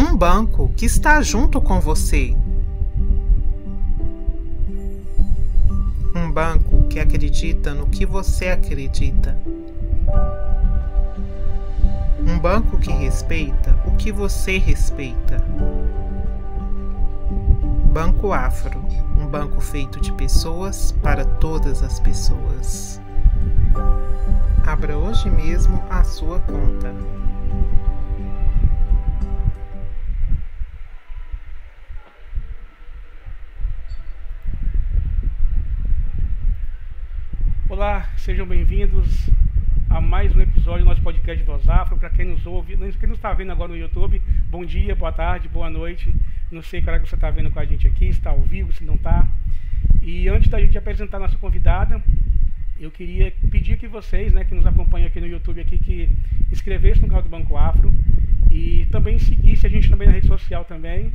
Um banco que está junto com você. Um banco que acredita no que você acredita. Um banco que respeita o que você respeita. Banco Afro, um banco feito de pessoas para todas as pessoas. Abra hoje mesmo a sua conta. Olá, sejam bem-vindos a mais um episódio do nosso podcast Voz Afro. Para quem nos ouve, quem nos está vendo agora no YouTube, bom dia, boa tarde, boa noite. Não sei qual é que você está vendo com a gente aqui, se está ao vivo, se não está. E antes da gente apresentar a nossa convidada, eu queria pedir que vocês, que nos acompanham aqui no YouTube, aqui, que inscrevessem no canal do Banco Afro e também seguisse a gente também na rede social também,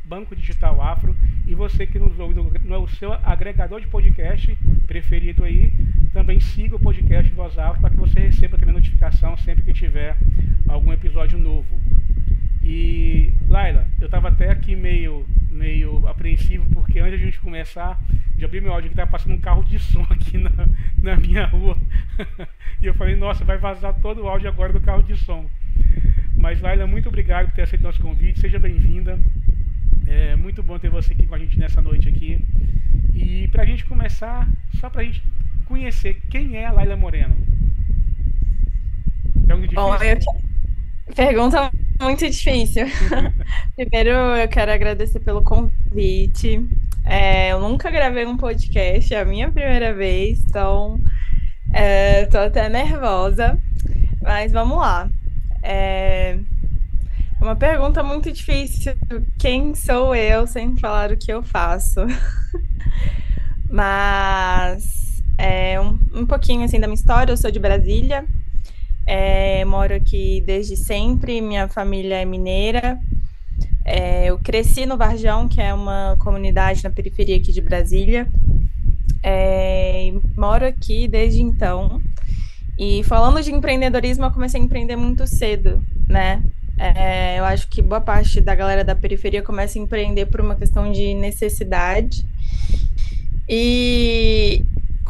@Banco Digital Afro. E você que nos ouve no seu agregador de podcast preferido aí, também siga o podcast Voz Afro para que você receba também notificação sempre que tiver algum episódio novo. E, Laila, eu estava até aqui meio apreensivo, porque antes de a gente começar, de abrir meu áudio aqui, estava passando um carro de som aqui na minha rua. E eu falei, nossa, vai vazar todo o áudio agora do carro de som. Mas, Laila, muito obrigado por ter aceito nosso convite, seja bem-vinda. É muito bom ter você aqui com a gente nessa noite aqui. E para a gente começar, só para a gente conhecer quem é a Laila Moreno. Bom, pergunta muito difícil. Primeiro, eu quero agradecer pelo convite. Eu nunca gravei um podcast, é a minha primeira vez, então tô até nervosa. Mas vamos lá. Uma pergunta muito difícil. Quem sou eu sem falar o que eu faço? Mas um pouquinho assim da minha história. Eu sou de Brasília, moro aqui desde sempre. Minha família é mineira. Eu cresci no Varjão, que é uma comunidade na periferia aqui de Brasília. Moro aqui desde então. E falando de empreendedorismo, eu comecei a empreender muito cedo, né? Eu acho que boa parte da galera da periferia começa a empreender por uma questão de necessidade. E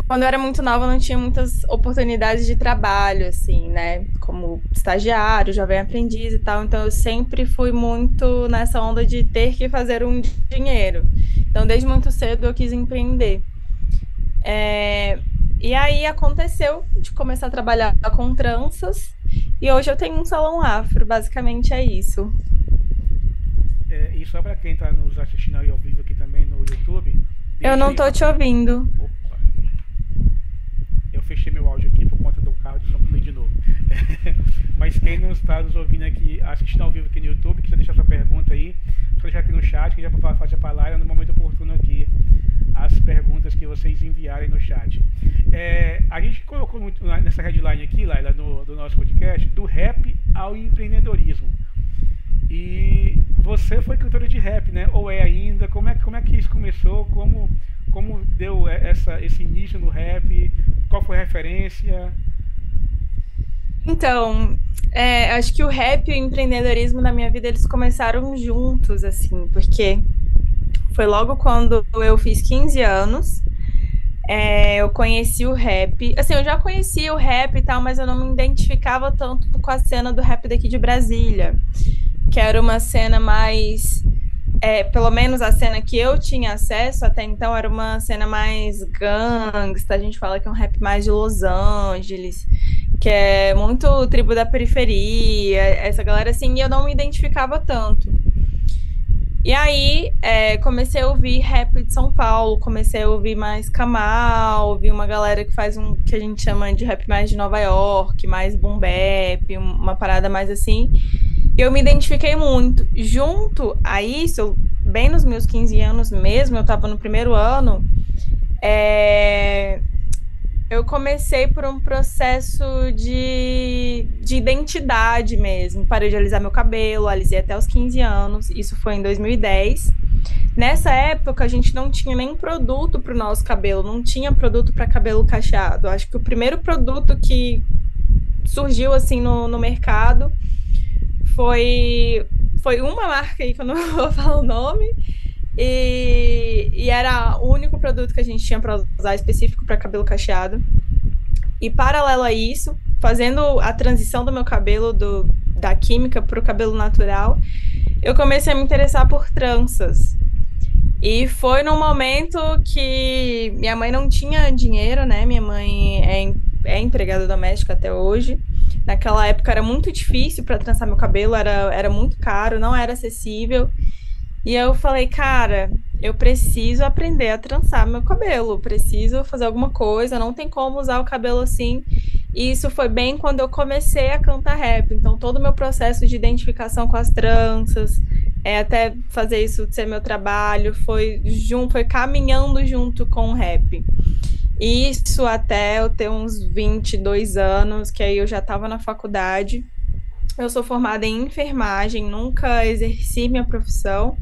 quando eu era muito nova, eu não tinha muitas oportunidades de trabalho, assim, né? Como estagiário, jovem aprendiz e tal. Então, eu sempre fui muito nessa onda de ter que fazer um dinheiro. Então, desde muito cedo, eu quis empreender. E aí, aconteceu de começar a trabalhar com tranças. E hoje eu tenho um salão afro, basicamente é isso. E só para quem está nos assistindo aí ao vivo aqui também no YouTube... Eu não tô te ouvindo. Opa! Eu fechei meu áudio aqui por conta do carro de som comigo de novo. Mas quem não está nos ouvindo aqui, assistindo ao vivo aqui no YouTube, quiser deixar sua pergunta aí, só deixar aqui no chat, que já vai fazer para lá no momento oportuno aqui as perguntas que vocês enviarem no chat. A gente colocou muito nessa headline aqui, Laila, do nosso podcast, do rap ao empreendedorismo. E você foi cantora de rap, né? Ou é ainda? Como é que isso começou? Como deu esse início no rap? Qual foi a referência? Então, acho que o rap e o empreendedorismo na minha vida, eles começaram juntos, assim, porque foi logo quando eu fiz 15 anos. Eu conheci o rap. Assim, eu já conhecia o rap e tal, mas eu não me identificava tanto com a cena do rap daqui de Brasília, que era uma cena mais... pelo menos a cena que eu tinha acesso até então era uma cena mais gangsta. A gente fala que é um rap mais de Los Angeles, que é muito tribo da periferia, essa galera assim, e eu não me identificava tanto. E aí, comecei a ouvir rap de São Paulo, comecei a ouvir mais Kamal, ouvir uma galera que faz que a gente chama de rap mais de Nova York, mais boom bap, uma parada mais assim. E eu me identifiquei muito. Junto a isso, bem nos meus 15 anos mesmo, eu tava no primeiro ano, eu comecei por um processo de identidade mesmo. Parei de alisar meu cabelo, alisei até os 15 anos, isso foi em 2010. Nessa época, a gente não tinha nem produto para o nosso cabelo, não tinha produto para cabelo cacheado. Acho que o primeiro produto que surgiu assim no mercado foi foi uma marca aí que eu não vou falar o nome, e era o único produto que a gente tinha para usar específico para cabelo cacheado. E paralelo a isso, fazendo a transição do meu cabelo da química para o cabelo natural, eu comecei a me interessar por tranças. E foi num momento que minha mãe não tinha dinheiro, né? Minha mãe é empregada doméstica até hoje. Naquela época era muito difícil para trançar meu cabelo, era muito caro, não era acessível. E eu falei, cara, eu preciso aprender a trançar meu cabelo, preciso fazer alguma coisa, não tem como usar o cabelo assim. E isso foi bem quando eu comecei a cantar rap. Então, todo o meu processo de identificação com as tranças, até fazer isso ser meu trabalho, foi caminhando junto com o rap. Isso até eu ter uns 22 anos, que aí eu já estava na faculdade. Eu sou formada em enfermagem, nunca exerci minha profissão,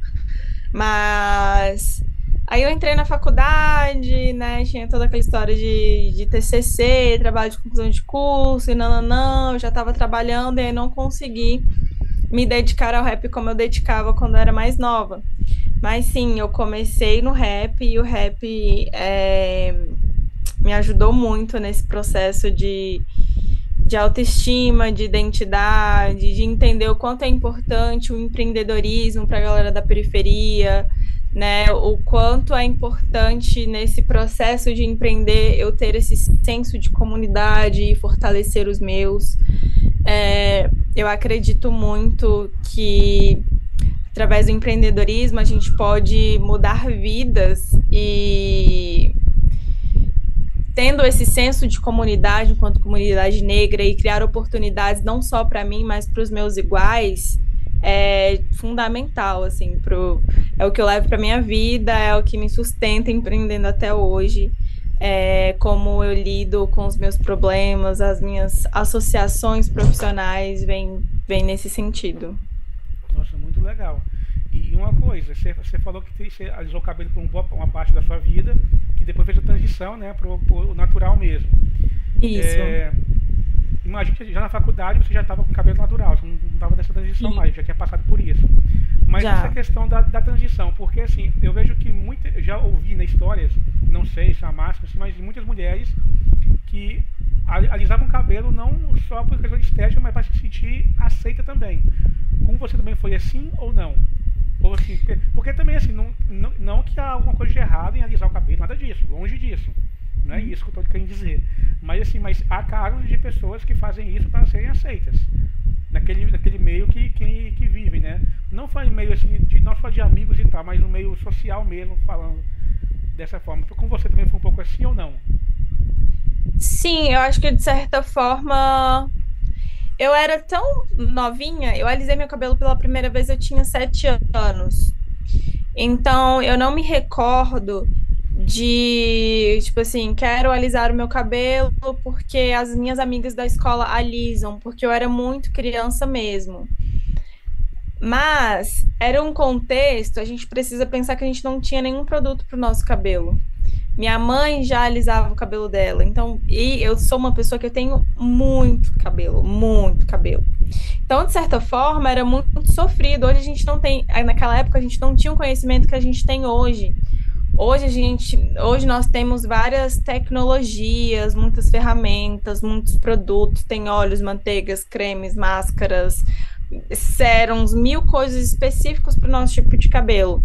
mas aí eu entrei na faculdade, né? Tinha toda aquela história de TCC, trabalho de conclusão de curso, e não, eu já estava trabalhando e aí não consegui me dedicar ao rap como eu dedicava quando eu era mais nova. Mas sim, eu comecei no rap e o rap me ajudou muito nesse processo de autoestima, de identidade, de entender o quanto é importante o empreendedorismo para a galera da periferia, né? O quanto é importante nesse processo de empreender eu ter esse senso de comunidade e fortalecer os meus. Eu acredito muito que através do empreendedorismo a gente pode mudar vidas e tendo esse senso de comunidade enquanto comunidade negra e criar oportunidades não só para mim, mas para os meus iguais, é fundamental, assim, é o que eu levo para minha vida, é o que me sustenta empreendendo até hoje, como eu lido com os meus problemas, as minhas associações profissionais vem nesse sentido. Nossa, muito legal. E uma coisa, você falou que você alisou o cabelo por uma parte da sua vida e depois fez a transição, né, pro natural mesmo. Isso. Imagina que já na faculdade você já estava com cabelo natural, você não estava nessa transição mais, já tinha passado por isso. Mas já. Essa questão da transição, porque assim, eu vejo que já ouvi nas histórias, não sei se é a máxima, mas muitas mulheres que alisavam o cabelo não só por questão de estética, mas para se sentir aceita também. Com você também foi assim ou não? Ou assim, porque também assim, não que há alguma coisa de errado em alisar o cabelo, nada disso, longe disso. Não é isso que eu estou querendo dizer. Mas assim, há casos de pessoas que fazem isso para serem aceitas. Naquele meio que vivem, né? Não foi meio assim, não só de amigos e tal, mas no meio social mesmo, falando dessa forma. Com você também foi um pouco assim ou não? Sim, eu acho que de certa forma eu era tão novinha, eu alisei meu cabelo pela primeira vez, eu tinha 7 anos. Então, eu não me recordo de, tipo assim, quero alisar o meu cabelo porque as minhas amigas da escola alisam, porque eu era muito criança mesmo. Mas era um contexto, a gente precisa pensar que a gente não tinha nenhum produto para o nosso cabelo. Minha mãe já alisava o cabelo dela, então, e eu sou uma pessoa que eu tenho muito cabelo, muito cabelo. Então, de certa forma, era muito sofrido. Hoje a gente não tem, naquela época a gente não tinha o conhecimento que a gente tem hoje. Hoje nós temos várias tecnologias, muitas ferramentas, muitos produtos, tem óleos, manteigas, cremes, máscaras, sérums, 1000 coisas específicas para o nosso tipo de cabelo.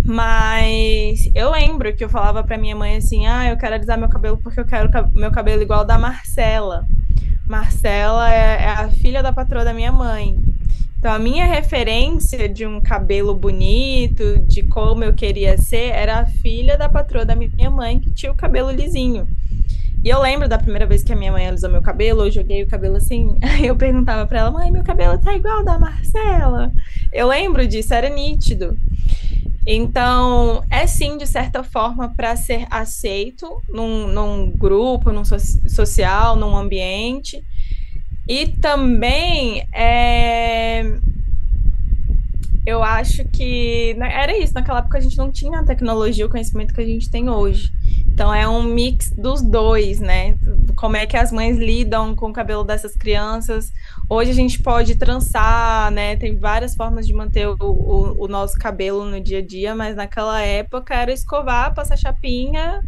Mas eu lembro que eu falava para minha mãe assim, eu quero alisar meu cabelo porque eu quero meu cabelo igual ao da Marcela. Marcela é a filha da patroa da minha mãe. Então, a minha referência de um cabelo bonito, de como eu queria ser, era a filha da patroa da minha mãe, que tinha o cabelo lisinho. E eu lembro da primeira vez que a minha mãe alisou meu cabelo, eu joguei o cabelo assim, aí eu perguntava pra ela, mãe, meu cabelo tá igual ao da Marcela? Eu lembro disso, era nítido. Então, é sim, de certa forma, para ser aceito num grupo, num social, num ambiente. E também, eu acho que era isso. Naquela época a gente não tinha a tecnologia, o conhecimento que a gente tem hoje. Então é um mix dos dois, né? Como é que as mães lidam com o cabelo dessas crianças. Hoje a gente pode trançar, né? Tem várias formas de manter o nosso cabelo no dia a dia, mas naquela época era escovar, passar chapinha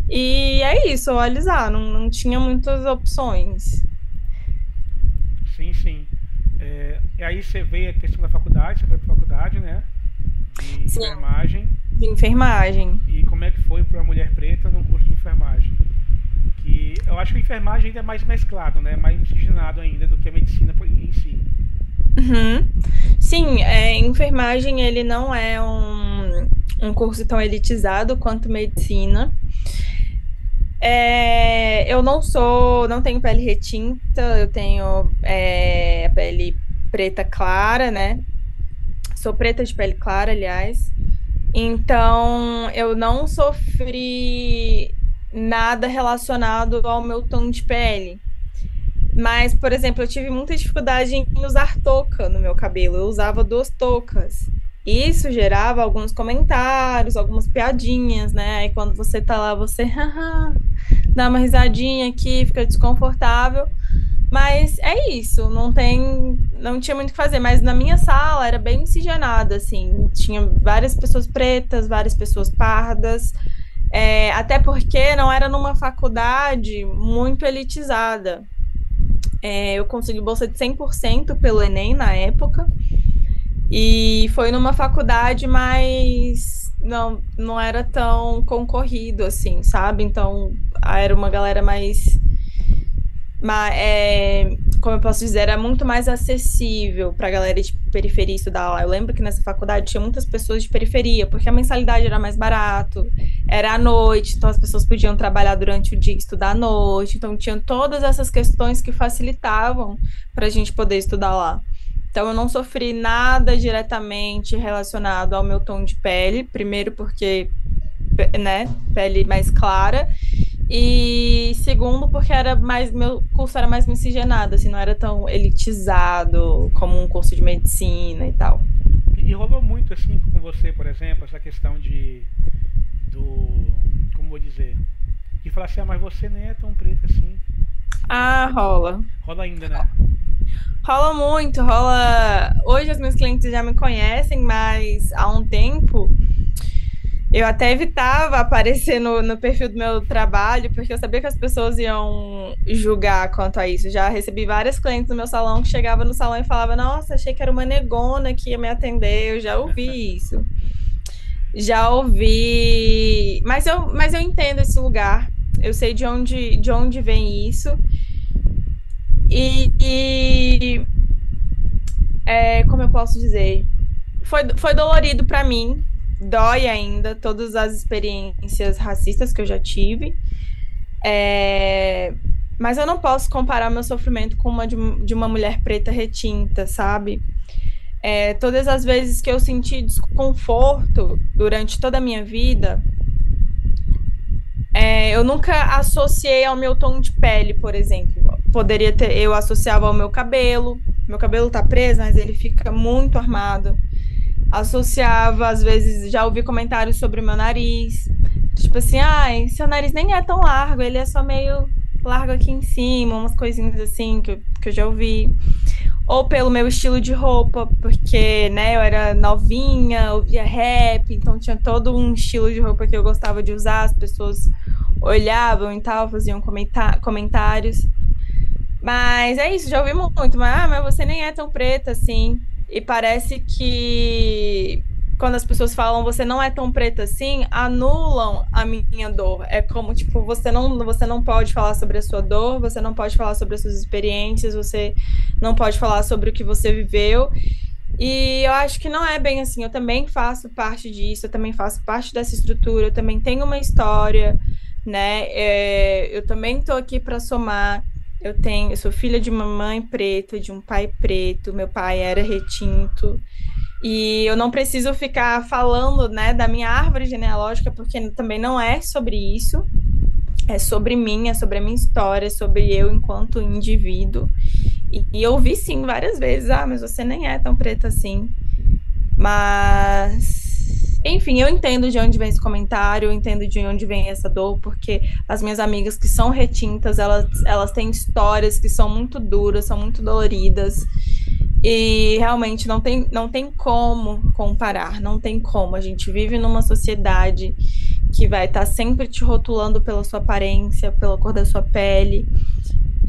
e é isso, ou alisar. Não tinha muitas opções. Sim, sim. E aí você veio a questão da faculdade, você foi para faculdade, né? De Sim, enfermagem. de enfermagem. E como é que foi para uma mulher preta num curso de enfermagem? Que eu acho que a enfermagem ainda é mais mesclado, né? Mais miscigenado ainda do que a medicina em si. Uhum. Sim, enfermagem ele não é um curso tão elitizado quanto medicina. Eu não tenho pele retinta, eu tenho a pele preta clara, né? Sou preta de pele clara, aliás. Então, eu não sofri nada relacionado ao meu tom de pele. Mas, por exemplo, eu tive muita dificuldade em usar touca no meu cabelo. Eu usava duas toucas. Isso gerava alguns comentários, algumas piadinhas, né? Aí quando você tá lá, você dá uma risadinha aqui, fica desconfortável. Mas é isso, não tinha muito o que fazer. Mas na minha sala era bem miscigenada, assim. Tinha várias pessoas pretas, várias pessoas pardas. Até porque não era numa faculdade muito elitizada. Eu consegui bolsa de 100% pelo Enem na época. E foi numa faculdade, mas não era tão concorrido assim, sabe? Então era uma galera como eu posso dizer, era muito mais acessível para a galera de periferia estudar lá. Eu lembro que nessa faculdade tinha muitas pessoas de periferia, porque a mensalidade era mais barato, era à noite, então as pessoas podiam trabalhar durante o dia e estudar à noite. Então tinham todas essas questões que facilitavam para a gente poder estudar lá. Então eu não sofri nada diretamente relacionado ao meu tom de pele, primeiro porque, né, pele mais clara. E segundo, porque meu curso era mais miscigenado, assim, não era tão elitizado como um curso de medicina e tal. E rolou muito assim com você, por exemplo, essa questão como vou dizer, de falar assim, mas você nem é tão preta assim. Ah, rola. Rola ainda, né? Rola muito, rola. Hoje as minhas clientes já me conhecem, mas há um tempo eu até evitava aparecer no perfil do meu trabalho, porque eu sabia que as pessoas iam julgar quanto a isso. Já recebi várias clientes no meu salão que chegavam no salão e falavam: Nossa, achei que era uma negona que ia me atender. Eu já ouvi isso. Já ouvi. Mas eu entendo esse lugar. Eu sei de onde vem isso. Como eu posso dizer? Foi dolorido para mim. Dói ainda todas as experiências racistas que eu já tive. Mas eu não posso comparar meu sofrimento com uma de uma mulher preta retinta, sabe? Todas as vezes que eu senti desconforto durante toda a minha vida, eu nunca associei ao meu tom de pele, por exemplo. Eu associava ao meu cabelo. Meu cabelo tá preso, mas ele fica muito armado. Associava, às vezes, já ouvi comentários sobre o meu nariz. Tipo assim, ai, seu nariz nem é tão largo, ele é só meio largo aqui em cima, umas coisinhas assim que eu já ouvi. Ou pelo meu estilo de roupa, porque, né, eu era novinha, ouvia rap, então tinha todo um estilo de roupa que eu gostava de usar, as pessoas olhavam e tal, faziam comentários. Mas é isso, já ouvi muito, mas você nem é tão preta assim. E parece que quando as pessoas falam você não é tão preta assim, anulam a minha dor. É como, tipo, você não pode falar sobre a sua dor, você não pode falar sobre as suas experiências, você não pode falar sobre o que você viveu. E eu acho que não é bem assim. Eu também faço parte disso, eu também faço parte dessa estrutura, eu também tenho uma história, né? Eu também tô aqui para somar. Eu sou filha de uma mãe preta, de um pai preto, meu pai era retinto. E eu não preciso ficar falando, né, da minha árvore genealógica, porque também não é sobre isso. É sobre mim, é sobre a minha história, é sobre eu enquanto indivíduo. E eu ouvi, sim, várias vezes, mas você nem é tão preta assim. Mas Enfim, eu entendo de onde vem esse comentário, eu entendo de onde vem essa dor, porque as minhas amigas que são retintas, elas têm histórias que são muito duras, são muito doloridas, e realmente não tem como comparar, não tem como. A gente vive numa sociedade que vai estar sempre te rotulando pela sua aparência, pela cor da sua pele,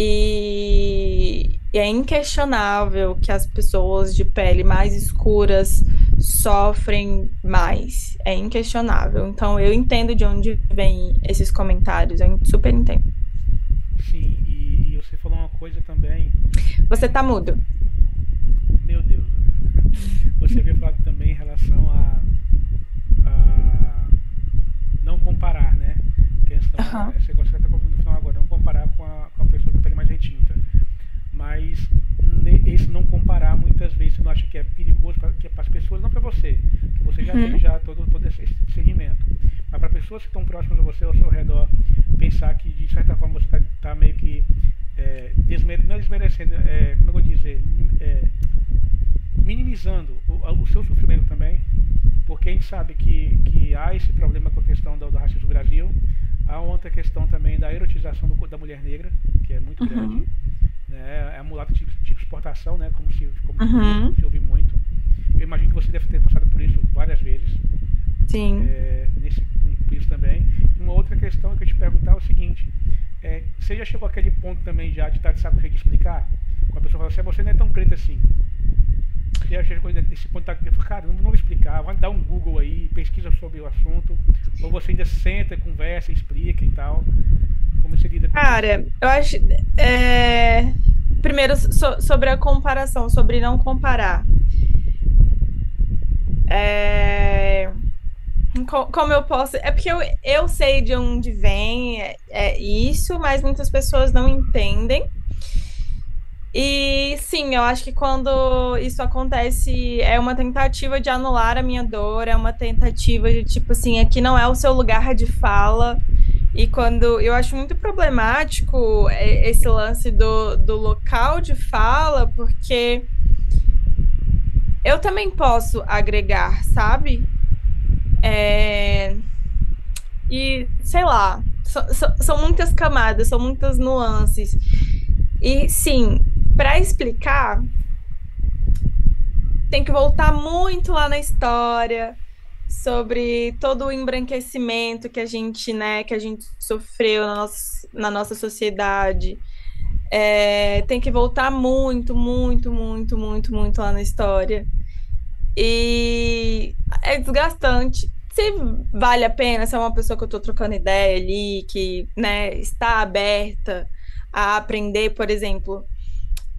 e é inquestionável que as pessoas de pele mais escuras sofrem mais. É inquestionável. Então, eu entendo de onde vêm esses comentários. Eu super entendo. Sim, e você falou uma coisa também. Você tá mudo. Meu Deus. Você havia falado também em relação a não comparar, né? Questão, Aham. esse negócio que você está falando no final agora, não comparar com a pessoa que tem pele mais retinta. Mas esse não comparar muitas vezes você não acha que é perigoso para as pessoas, não para você, que você já tem Uhum. já todo esse discernimento, mas para pessoas que estão próximas a você, ao seu redor, pensar que de certa forma você está meio que não é desmerecendo, como eu vou dizer, minimizando o seu sofrimento também, porque a gente sabe que há esse problema com a questão do racismo no Brasil, há outra questão também da erotização da mulher negra, que é muito grande, Uhum. né? É a mulata tipo exportação, né? Uhum. Se ouve muito. Eu imagino que você deve ter passado por isso várias vezes, Sim. por isso também. E uma outra questão que eu te perguntar é o seguinte: você já chegou àquele ponto também já de estar de saco cheio de explicar? Quando a pessoa fala assim, você não é tão preta assim. Você já chegou nesse ponto de cara, não vou explicar, vai dar um Google aí, pesquisa sobre o assunto, ou você ainda senta, conversa, explica e tal. Como você lida com isso? Cara, eu acho. Primeiro, sobre a comparação, sobre não comparar. É, Como eu posso. É porque eu sei de onde vem isso, mas muitas pessoas não entendem. E sim, eu acho que quando isso acontece, é uma tentativa de anular a minha dor, é uma tentativa de, tipo assim, aqui não é o seu lugar de fala. E quando eu acho muito problemático esse lance do local de fala, porque eu também posso agregar, sabe? É, E sei lá, são muitas camadas, são muitas nuances. E sim, para explicar, tem que voltar muito lá na história sobre todo o embranquecimento que a gente, né, que a gente sofreu na nossa sociedade. Tem que voltar muito, muito, muito, muito, muito lá na história. E é desgastante. Se vale a pena, se é uma pessoa que eu estou trocando ideia ali, que, né, está aberta a aprender, por exemplo,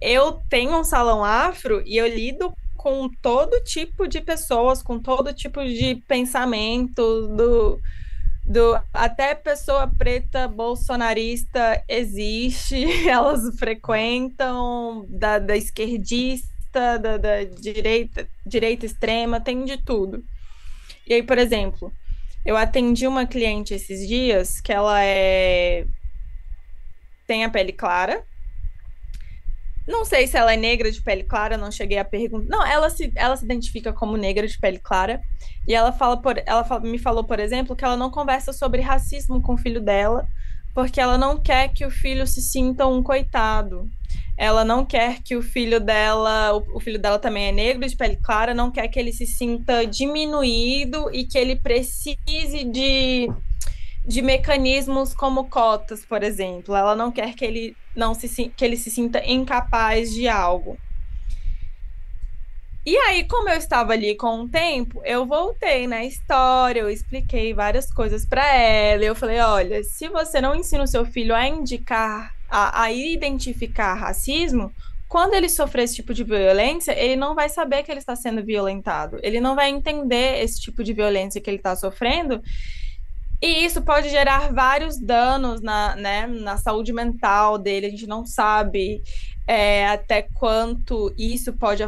eu tenho um salão afro e eu lido com todo tipo de pessoas, com todo tipo de pensamento, até pessoa preta bolsonarista existe, elas frequentam, da esquerdista, da direita extrema, tem de tudo. E aí, por exemplo, eu atendi uma cliente esses dias que tem a pele clara. Não sei se ela é negra de pele clara, não cheguei a perguntar. Não, ela se identifica como negra de pele clara. E me falou, por exemplo, que ela não conversa sobre racismo com o filho dela, porque ela não quer que o filho se sinta um coitado. Ela não quer que o filho dela também é negro de pele clara, não quer que ele se sinta diminuído e que ele precise de mecanismos como cotas, por exemplo. Ela não quer que ele não que ele se sinta incapaz de algo. E aí, como eu estava ali com o tempo, eu voltei na história, eu expliquei várias coisas para ela. Eu falei: olha, se você não ensina o seu filho a indicar, a identificar racismo, quando ele sofrer esse tipo de violência, ele não vai saber que ele está sendo violentado. Ele não vai entender esse tipo de violência que ele está sofrendo. E isso pode gerar vários danos né, na saúde mental dele. A gente não sabe até quanto isso pode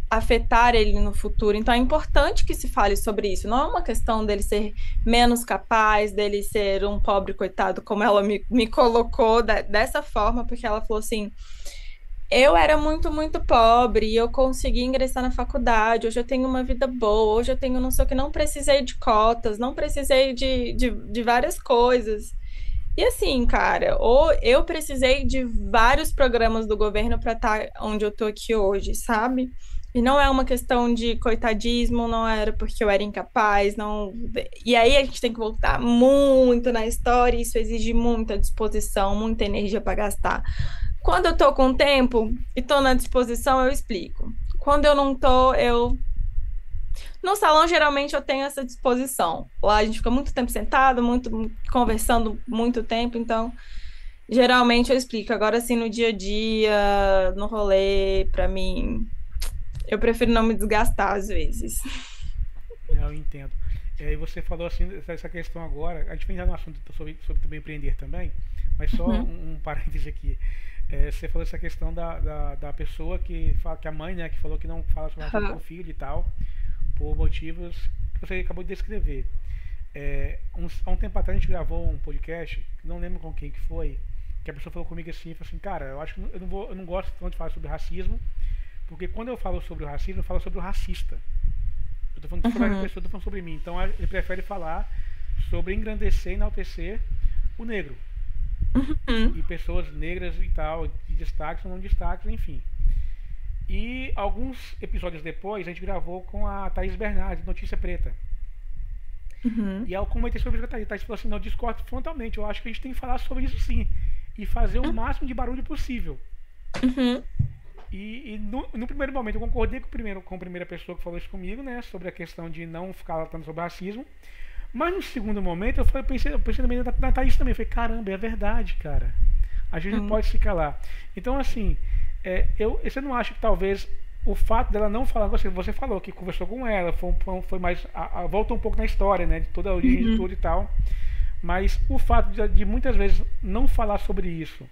afetar ele no futuro. Então é importante que se fale sobre isso. Não é uma questão dele ser menos capaz, dele ser um pobre coitado, como ela me colocou dessa forma, porque ela falou assim: eu era muito, muito pobre e eu consegui ingressar na faculdade. Hoje eu tenho uma vida boa, hoje eu tenho não sei o que, não precisei de cotas, não precisei de várias coisas. E assim, cara, ou eu precisei de vários programas do governo para estar onde eu tô aqui hoje, sabe? E não é uma questão de coitadismo, não era porque eu era incapaz, não. E aí a gente tem que voltar muito na história, e isso exige muita disposição, muita energia para gastar. Quando eu tô com tempo e tô na disposição, eu explico. Quando eu não tô, eu. No salão, geralmente, eu tenho essa disposição. Lá a gente fica muito tempo sentado, muito conversando muito tempo, então, geralmente eu explico. Agora, assim, no dia a dia, no rolê, pra mim, eu prefiro não me desgastar às vezes. Eu entendo. E você falou assim, essa questão agora, a gente vem já no assunto sobre também empreender também, mas só Uhum. um parêntese aqui. Você falou essa questão da pessoa que fala, que a mãe, né, que falou que não fala sobre racismo com o filho e tal, por motivos que você acabou de descrever. Há um tempo atrás a gente gravou um podcast, não lembro com quem que foi, que a pessoa falou comigo assim, falou assim, cara, eu acho que eu não gosto tanto de falar sobre racismo, porque quando eu falo sobre o racismo, eu falo sobre o racista. Eu tô falando sobre a Uhum. pessoa, eu tô falando sobre mim. Então ele prefere falar sobre engrandecer e enaltecer o negro. Uhum. E pessoas negras e tal, de destaques ou não destaques, enfim. E alguns episódios depois, a gente gravou com a Thaís Bernardes, Notícia Preta. Uhum. E eu comentei sobre isso com a Thaís. A Thaís falou assim, não, eu discordo frontalmente. Eu acho que a gente tem que falar sobre isso sim. E fazer o máximo de barulho possível. Uhum. E no primeiro momento eu concordei com a primeira pessoa que falou isso comigo, né? Sobre a questão de não ficar latando sobre racismo. Mas no segundo momento eu pensei também na Thaís também. Eu falei, caramba, é verdade, cara. A gente não Uhum. pode se calar. Então, assim, você não acha que talvez o fato dela não falar, você falou que conversou com ela, foi mais. Volta um pouco na história, né? De toda a origem de Uhum. tudo e tal. Mas o fato de muitas vezes não falar sobre isso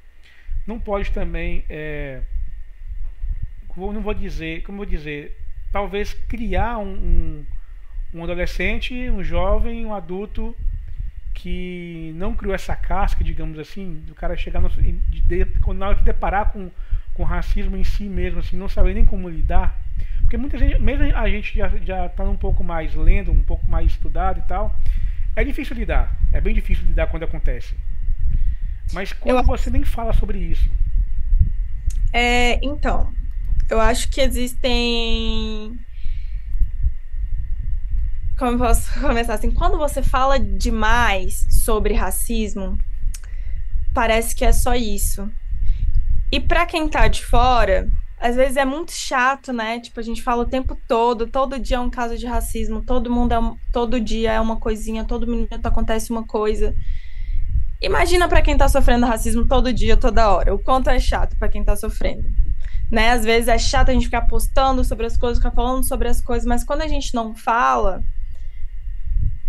não pode também. Não vou dizer. Como eu vou dizer? Talvez criar um adolescente, um jovem, um adulto que não criou essa casca, digamos assim, do cara chegar na hora que deparar com racismo em si mesmo, assim, não saber nem como lidar. Porque muita gente, mesmo a gente já está um pouco mais lendo, um pouco mais estudado e tal, é difícil lidar. É bem difícil lidar quando acontece. Mas Eu, quando você nem fala sobre isso. então, eu acho que existem. Como eu posso começar assim? Quando você fala demais sobre racismo, parece que é só isso. E pra quem tá de fora, às vezes é muito chato, né? Tipo, a gente fala o tempo todo dia é um caso de racismo, todo mundo todo dia é uma coisinha, todo minuto acontece uma coisa. Imagina pra quem tá sofrendo racismo todo dia, toda hora, o quanto é chato pra quem tá sofrendo, né? Às vezes é chato a gente ficar postando sobre as coisas, ficar falando sobre as coisas, mas quando a gente não fala,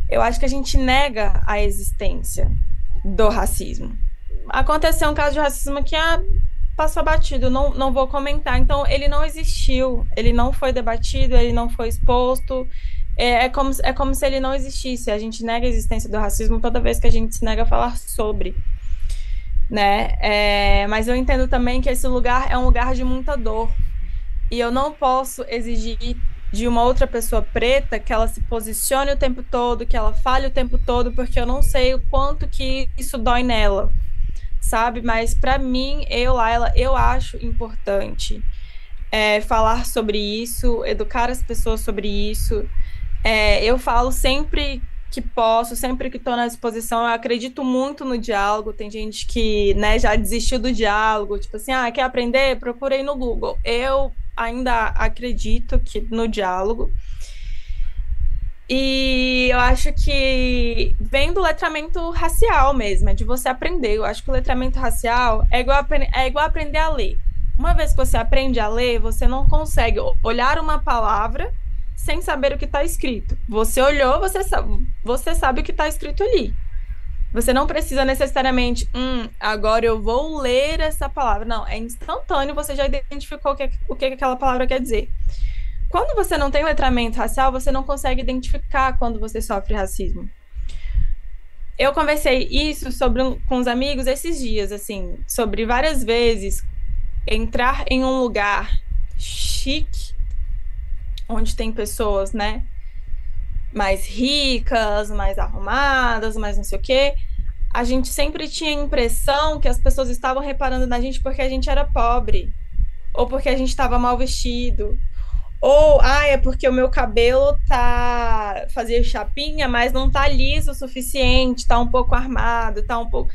eu acho que a gente nega a existência do racismo. Aconteceu um caso de racismo que passou batido, não vou comentar. Então, ele não existiu, ele não foi debatido, ele não foi exposto. É como se ele não existisse. A gente nega a existência do racismo toda vez que a gente se nega a falar sobre, né? Mas eu entendo também que esse lugar é um lugar de muita dor. E eu não posso exigir de uma outra pessoa preta que ela se posicione o tempo todo, que ela fale o tempo todo, porque eu não sei o quanto que isso dói nela, sabe? Mas para mim, eu acho importante falar sobre isso, educar as pessoas sobre isso. Eu falo sempre que posso, sempre que estou na disposição. Eu acredito muito no diálogo. Tem gente que, né, já desistiu do diálogo, tipo assim, quer aprender? Procurei no Google. Eu ainda acredito que no diálogo. E eu acho que vem do letramento racial mesmo, é de você aprender. Eu acho que o letramento racial é igual aprender a ler. Uma vez que você aprende a ler, você não consegue olhar uma palavra sem saber o que está escrito. Você olhou, você sabe o que está escrito ali. Você não precisa necessariamente, agora eu vou ler essa palavra. Não, é instantâneo, você já identificou o que aquela palavra quer dizer. Quando você não tem letramento racial, você não consegue identificar quando você sofre racismo. Eu conversei isso com os amigos esses dias, assim, sobre várias vezes entrar em um lugar chique, onde tem pessoas, né, mais ricas, mais arrumadas, mais não sei o quê, a gente sempre tinha a impressão que as pessoas estavam reparando na gente porque a gente era pobre, ou porque a gente estava mal vestido, ou, é porque o meu cabelo tá fazia chapinha, mas não tá liso o suficiente, tá um pouco armado, tá um pouco.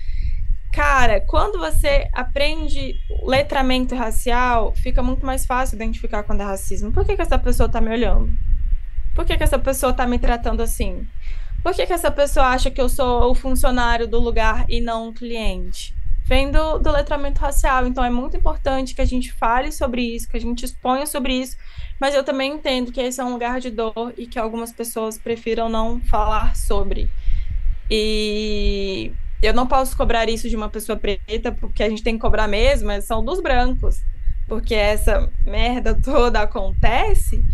Cara, quando você aprende letramento racial, fica muito mais fácil identificar quando é racismo. Por que que essa pessoa tá me olhando? Por que que essa pessoa tá me tratando assim? Por que que essa pessoa acha que eu sou o funcionário do lugar e não um cliente? Vem do letramento racial. Então é muito importante que a gente fale sobre isso, que a gente exponha sobre isso. Mas eu também entendo que esse é um lugar de dor e que algumas pessoas prefiram não falar sobre. E eu não posso cobrar isso de uma pessoa preta, porque a gente tem que cobrar mesmo, são dos brancos. Porque essa merda toda acontece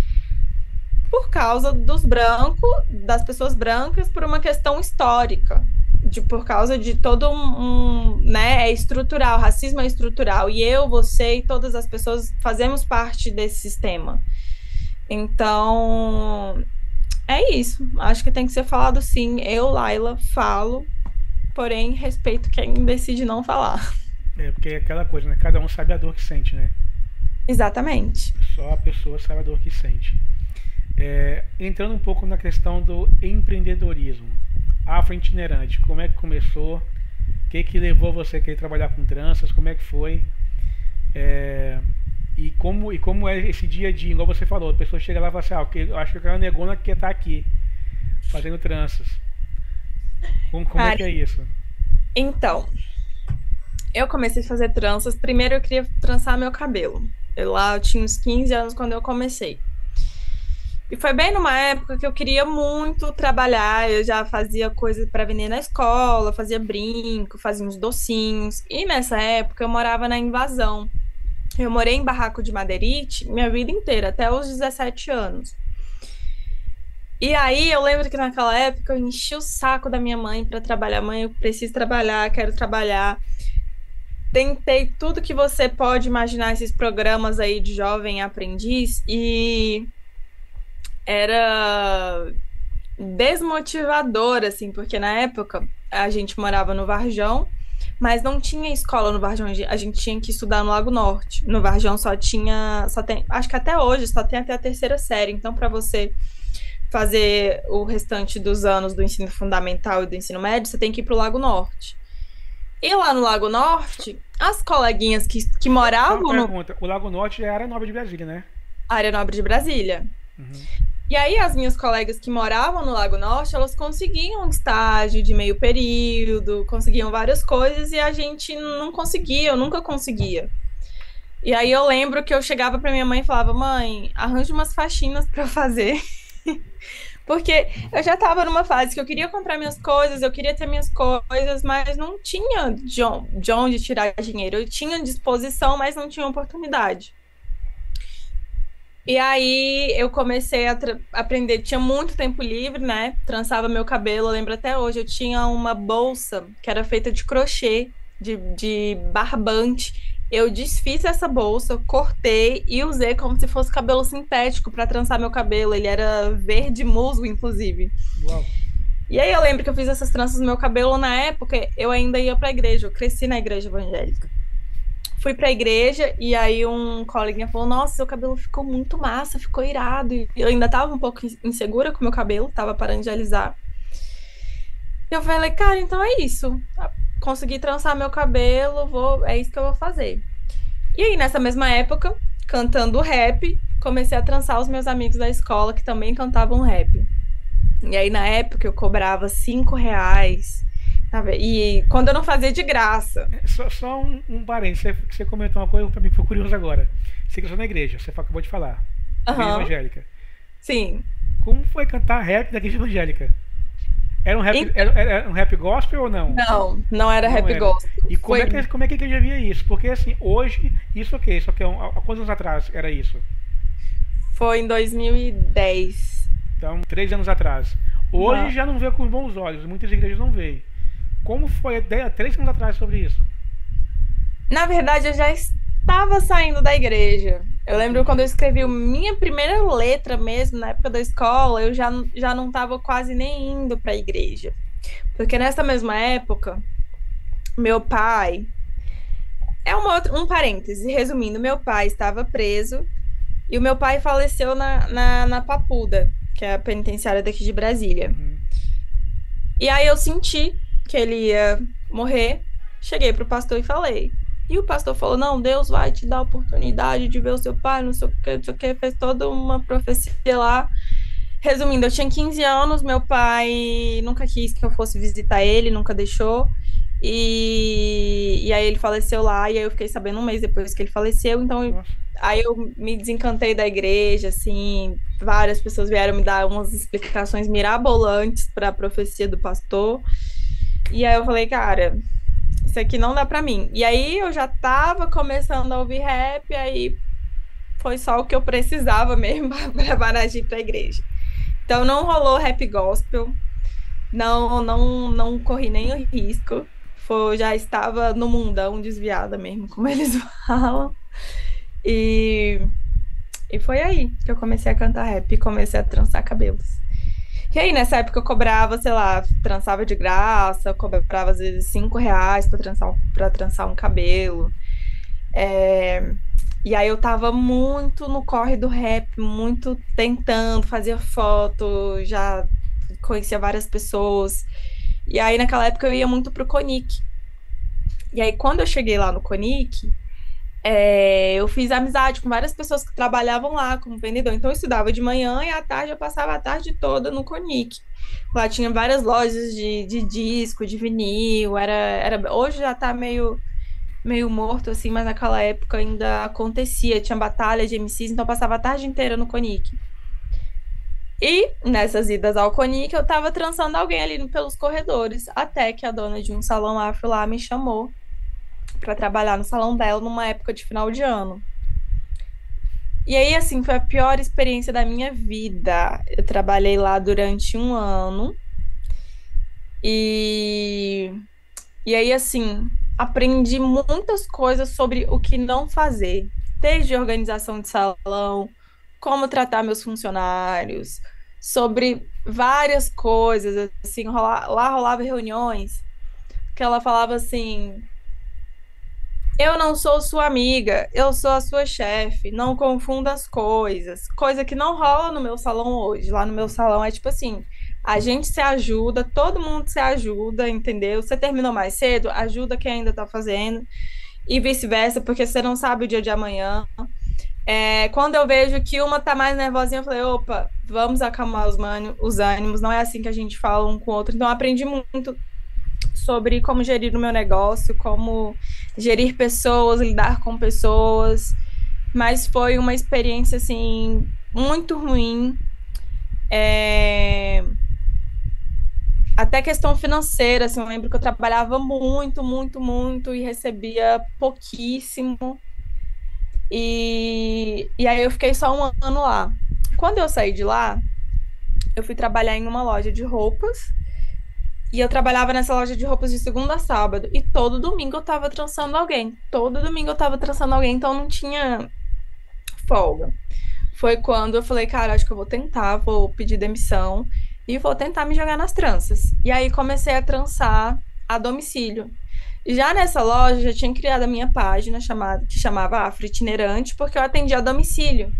por causa dos brancos, das pessoas brancas, por uma questão histórica. Por causa de todo né, é estrutural, racismo é estrutural, e eu, você e todas as pessoas fazemos parte desse sistema. Então, é isso, acho que tem que ser falado sim. Eu, Laila, falo, porém, respeito quem decide não falar. Porque é aquela coisa, né, cada um sabe a dor que sente, né? Exatamente. Só a pessoa sabe a dor que sente. Entrando um pouco na questão do empreendedorismo, afro-itinerante, como é que começou? O que levou você a querer trabalhar com tranças? Como é que foi? E como é esse dia a dia? Igual você falou, a pessoa chega lá e fala assim, eu acho que aquela negona que tá aqui, fazendo tranças. Como é que é isso? Então, eu comecei a fazer tranças. Primeiro eu queria trançar meu cabelo. Eu tinha uns 15 anos quando eu comecei. E foi bem numa época que eu queria muito trabalhar, eu já fazia coisa para vender na escola, fazia brinco, fazia uns docinhos. E nessa época eu morava na Invasão. Eu morei em barraco de madeirite minha vida inteira, até os 17 anos. E aí eu lembro que naquela época eu enchi o saco da minha mãe para trabalhar. Mãe, eu preciso trabalhar, quero trabalhar. Tentei tudo que você pode imaginar, esses programas aí de jovem aprendiz, e era desmotivador, assim, porque na época a gente morava no Varjão, mas não tinha escola no Varjão, a gente tinha que estudar no Lago Norte. No Varjão só tem, acho que até hoje, só tem até a 3ª série. Então, para você fazer o restante dos anos do ensino fundamental e do ensino médio, você tem que ir pro Lago Norte. E lá no Lago Norte, as coleguinhas que moravam Uma pergunta, o Lago Norte é a área nobre de Brasília, né? Área nobre de Brasília. E aí as minhas colegas que moravam no Lago Norte, elas conseguiam estágio de meio período, conseguiam várias coisas, e a gente não conseguia, eu nunca conseguia. E aí eu lembro que eu chegava pra minha mãe e falava, mãe, arranja umas faxinas pra eu fazer. Porque eu já tava numa fase que eu queria comprar minhas coisas, eu queria ter minhas coisas, mas não tinha de onde tirar dinheiro. Eu tinha disposição, mas não tinha oportunidade. E aí eu comecei a aprender, tinha muito tempo livre, né? Trançava meu cabelo, eu lembro até hoje, eu tinha uma bolsa que era feita de crochê, de barbante. Eu desfiz essa bolsa, cortei e usei como se fosse cabelo sintético para trançar meu cabelo. Ele era verde musgo, inclusive. Uau. E aí eu lembro que eu fiz essas tranças no meu cabelo. Na época, eu ainda ia pra igreja, eu cresci na igreja evangélica. Fui pra igreja e aí um coleguinha falou, nossa, seu cabelo ficou muito massa, ficou irado. E eu ainda tava um pouco insegura com o meu cabelo, tava parando de alisar. E eu falei, cara, então é isso. Consegui trançar meu cabelo, é isso que eu vou fazer. E aí, nessa mesma época, cantando rap, comecei a trançar os meus amigos da escola que também cantavam rap. E aí, na época, eu cobrava R$5. E quando eu não fazia de graça. Só um parênteses, você comentou uma coisa pra mim, ficou curioso agora. Você cresceu na igreja, você acabou de falar. Igreja evangélica. Sim. Como foi cantar rap na igreja evangélica? Era um rap gospel ou não? Não era rap gospel. E como é que a igreja via isso? Porque assim, hoje, isso aqui há quantos anos atrás era isso? Foi em 2010. Então, 3 anos atrás. Hoje já não vê com bons olhos, muitas igrejas não veem. Como foi a ideia 3 anos atrás sobre isso? Na verdade, eu já tava saindo da igreja. Eu lembro quando eu escrevi minha primeira letra mesmo, na época da escola, eu já não tava quase nem indo para a igreja. Porque nessa mesma época, meu pai... um parêntese, resumindo, meu pai estava preso e o meu pai faleceu na Papuda, que é a penitenciária daqui de Brasília. E aí eu senti que ele ia morrer, cheguei pro pastor e falei. E o pastor falou, não, Deus vai te dar a oportunidade de ver o seu pai, não sei o que, fez toda uma profecia lá. Resumindo, eu tinha 15 anos, meu pai nunca quis que eu fosse visitar ele, nunca deixou. E aí ele faleceu lá, e aí eu fiquei sabendo um mês depois que ele faleceu, então aí eu me desencantei da igreja, assim, várias pessoas vieram me dar umas explicações mirabolantes para a profecia do pastor, e aí eu falei, cara, isso aqui não dá para mim. E aí eu já tava começando a ouvir rap, aí foi só o que eu precisava mesmo para parar de ir para a igreja. Então não rolou rap gospel, não corri nem o risco. Já estava no mundão desviada mesmo, como eles falam. E foi aí que eu comecei a cantar rap e comecei a trançar cabelos. E aí, nessa época, eu cobrava, sei lá, trançava de graça, eu cobrava às vezes R$5 para trançar um cabelo. E aí eu tava muito no corre do rap, muito tentando, fazia foto, já conhecia várias pessoas. E aí, naquela época, eu ia muito pro Conic. E aí, quando eu cheguei lá no Conic, eu fiz amizade com várias pessoas que trabalhavam lá como vendedor. Então, eu estudava de manhã e à tarde eu passava a tarde toda no Conic. Lá tinha várias lojas de disco, de vinil. Hoje já tá meio morto, assim, mas naquela época ainda acontecia. Tinha batalha de MCs, então eu passava a tarde inteira no Conic. E nessas idas ao Conic, eu tava trançando alguém ali pelos corredores, até que a dona de um salão afro lá me chamou para trabalhar no salão dela numa época de final de ano. E aí, assim, foi a pior experiência da minha vida. Eu trabalhei lá durante 1 ano. E aí, assim, aprendi muitas coisas sobre o que não fazer, desde organização de salão, como tratar meus funcionários, sobre várias coisas, assim, lá rolava reuniões que ela falava assim, eu não sou sua amiga, eu sou a sua chefe, não confunda as coisas, coisa que não rola no meu salão hoje. Lá no meu salão é tipo assim, a gente se ajuda, todo mundo se ajuda, entendeu? Você terminou mais cedo, ajuda quem ainda tá fazendo, e vice-versa, porque você não sabe o dia de amanhã. Quando eu vejo que uma tá mais nervosinha, eu falei, opa, vamos acalmar os ânimos, não é assim que a gente fala um com o outro. Então, eu aprendi muito sobre como gerir o meu negócio, como gerir pessoas, lidar com pessoas, mas foi uma experiência, assim, muito ruim. Até questão financeira, assim, eu lembro que eu trabalhava muito, muito, muito e recebia pouquíssimo. E aí eu fiquei só 1 ano lá. Quando eu saí de lá, eu fui trabalhar em uma loja de roupas. E eu trabalhava nessa loja de roupas de segunda a sábado. E todo domingo eu tava trançando alguém. Todo domingo eu tava trançando alguém, então não tinha folga. Foi quando eu falei, cara, acho que eu vou tentar, vou pedir demissão e vou tentar me jogar nas tranças. E aí comecei a trançar a domicílio. Já nessa loja, já tinha criado a minha página que chamava Afro Itinerante, porque eu atendia a domicílio.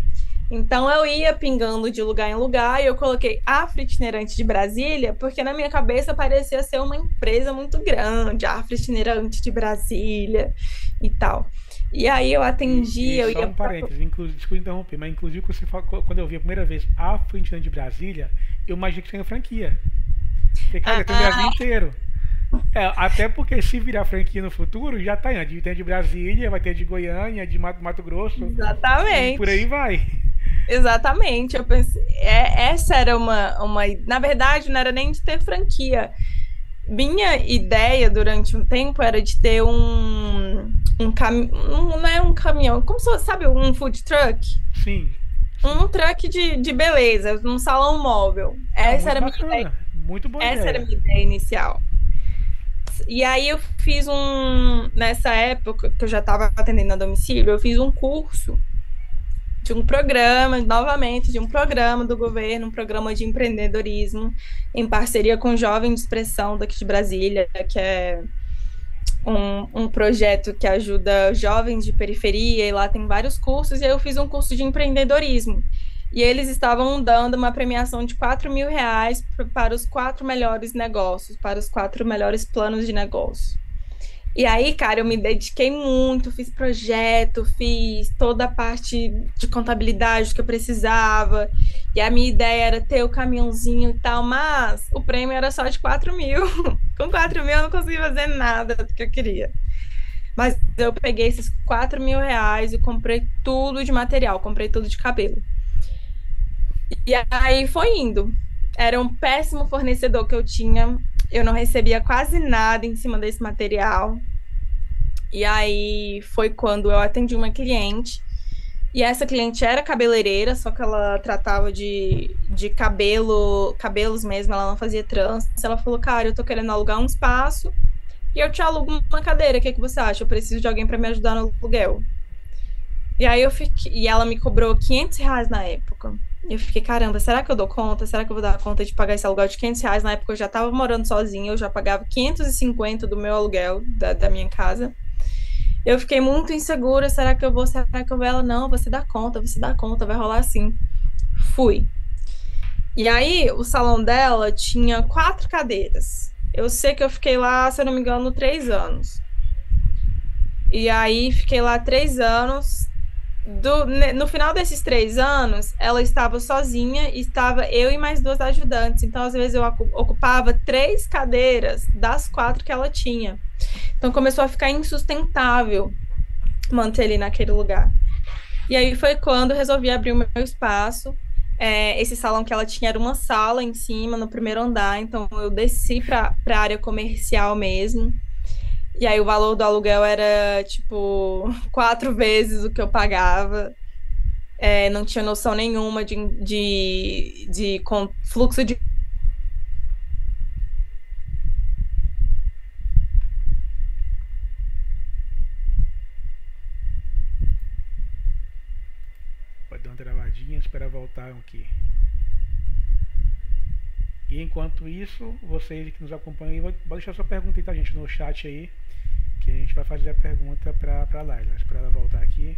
Então, eu ia pingando de lugar em lugar e eu coloquei Afro Itinerante de Brasília, porque na minha cabeça parecia ser uma empresa muito grande, Afro Itinerante de Brasília e tal. E aí eu atendia... Só um parênteses, desculpa interromper, mas inclusive quando eu vi a primeira vez Afro Itinerante de Brasília, eu imaginei que tinha franquia. Porque, cara, tem o Brasil inteiro. Até porque se virar franquia no futuro, já tá aí. Tem de Brasília, vai ter de Goiânia, de Mato Grosso. Exatamente. E por aí vai. Exatamente. Eu pensei, essa era uma. Na verdade, não era nem de ter franquia. Minha ideia durante um tempo era de ter não é um caminhão, como se fosse, sabe, um food truck? Sim. Um truck de beleza, um salão móvel. Essa era a minha ideia. Muito boa Essa ideia. era a minha ideia inicial. E aí eu fiz nessa época que eu já estava atendendo a domicílio, eu fiz um curso de um programa, novamente, de um programa do governo, um programa de empreendedorismo, em parceria com o Jovem de Expressão daqui de Brasília, que é um projeto que ajuda jovens de periferia, e lá tem vários cursos, e aí eu fiz um curso de empreendedorismo. E eles estavam dando uma premiação de R$ 4.000 para os 4 melhores negócios, para os 4 melhores planos de negócio. E aí, cara, eu me dediquei muito, fiz projeto, fiz toda a parte de contabilidade que eu precisava. E a minha ideia era ter o caminhãozinho e tal, mas o prêmio era só de 4.000. Com 4.000 eu não consegui fazer nada do que eu queria. Mas eu peguei esses R$ 4.000 e comprei tudo de material, comprei tudo de cabelo. E aí foi indo. Era um péssimo fornecedor que eu tinha. Eu não recebia quase nada em cima desse material. E aí foi quando eu atendi uma cliente. E essa cliente era cabeleireira, só que ela tratava de cabelos mesmo, ela não fazia trança. Ela falou, cara, eu tô querendo alugar um espaço e eu te alugo uma cadeira, o que você acha? Eu preciso de alguém para me ajudar no aluguel. E aí e ela me cobrou R$ 500 na época. Eu fiquei, caramba, será que eu dou conta? Será que eu vou dar conta de pagar esse aluguel de R$ 500? Na época eu já estava morando sozinha, eu já pagava 550 do meu aluguel da minha casa. Eu fiquei muito insegura, será que eu vou? Ela, não, você dá conta, vai rolar assim. Fui. E aí, o salão dela tinha 4 cadeiras. Eu sei que eu fiquei lá, se eu não me engano, 3 anos. E aí, fiquei lá 3 anos. No final desses 3 anos, ela estava sozinha e estava eu e mais 2 ajudantes. Então, às vezes, eu ocupava 3 cadeiras das 4 que ela tinha. Então, começou a ficar insustentável manter ele naquele lugar. E aí foi quando eu resolvi abrir o meu espaço. Esse salão que ela tinha era uma sala em cima, no primeiro andar. Então, eu desci para a área comercial mesmo. E aí o valor do aluguel era, tipo, 4 vezes o que eu pagava. Não tinha noção nenhuma de fluxo de... Pode dar uma travadinha, esperar voltar aqui. E enquanto isso, vocês que nos acompanham, pode deixar sua pergunta aí, tá, gente, no chat aí, que a gente vai fazer a pergunta para Laila. Espera ela voltar aqui.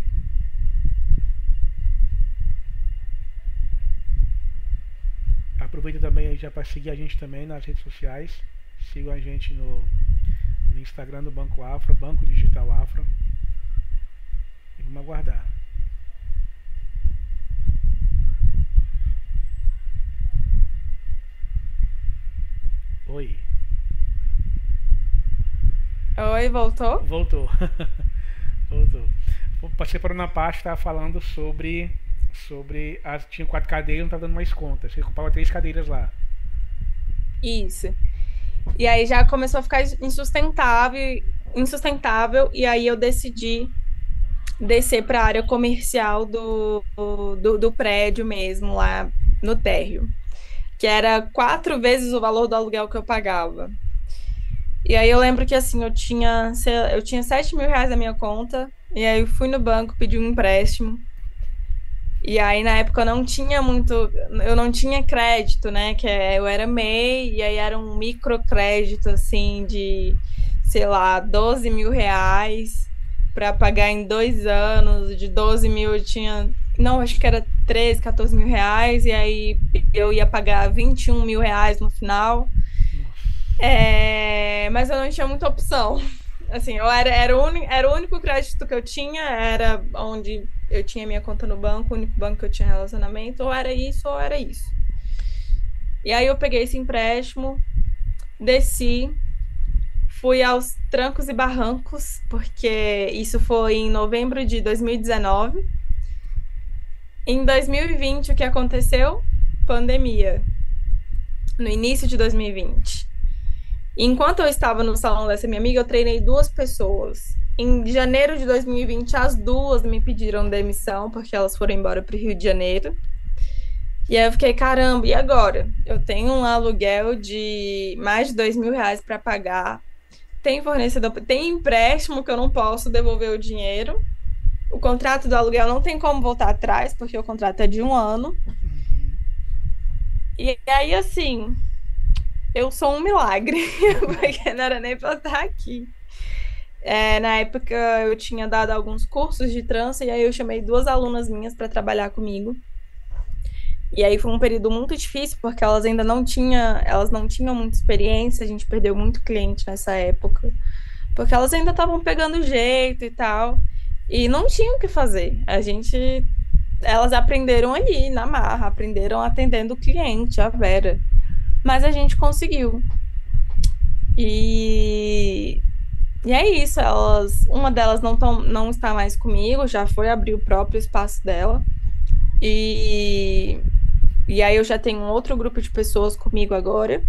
Aproveita também aí já para seguir a gente também nas redes sociais. Sigam a gente no Instagram do Banco Afro, Banco Digital Afro. E vamos aguardar. Oi. Oi, voltou? Voltou. Voltou. Passei por uma parte que estava falando sobre tinha 4 cadeiras, não estava dando mais conta. Você ocupava 3 cadeiras lá. Isso. E aí já começou a ficar insustentável, e aí eu decidi descer para a área comercial do prédio mesmo, lá no térreo, que era 4 vezes o valor do aluguel que eu pagava. E aí eu lembro que assim, eu tinha R$ 7.000 na minha conta, e aí eu fui no banco, pedi um empréstimo. E aí, na época, eu não tinha crédito, né? Eu era MEI, e aí era um microcrédito, assim, de, sei lá, R$ 12.000 para pagar em 2 anos. De 12 mil eu tinha, não, acho que era 13, R$ 14.000, e aí eu ia pagar R$ 21.000 no final. Mas eu não tinha muita opção. Assim, era o único crédito que eu tinha, era onde eu tinha minha conta no banco, o único banco que eu tinha relacionamento, ou era isso. E aí eu peguei esse empréstimo, desci, fui aos trancos e barrancos, porque isso foi em novembro de 2019. Em 2020, o que aconteceu? Pandemia. No início de 2020. Enquanto eu estava no salão dessa minha amiga, eu treinei 2 pessoas. Em janeiro de 2020, as 2 me pediram demissão, porque elas foram embora para o Rio de Janeiro. E aí eu fiquei, caramba, e agora? Eu tenho um aluguel de mais de R$ 2.000 para pagar. tem fornecedor, tem empréstimo que eu não posso devolver o dinheiro. O contrato do aluguel não tem como voltar atrás, porque o contrato é de 1 ano. Uhum. E aí, assim, eu sou um milagre, porque não era nem pra eu estar aqui. Na época, eu tinha dado alguns cursos de trança, e aí eu chamei 2 alunas minhas para trabalhar comigo. E aí foi um período muito difícil, porque elas não tinham muita experiência, a gente perdeu muito cliente nessa época, porque elas ainda estavam pegando jeito e tal, e não tinham o que fazer. Elas aprenderam ali, na marra, aprenderam atendendo o cliente, a Vera. Mas a gente conseguiu. E, e é isso, uma delas não está mais comigo, já foi abrir o próprio espaço dela. E, e aí eu já tenho um outro grupo de pessoas comigo agora.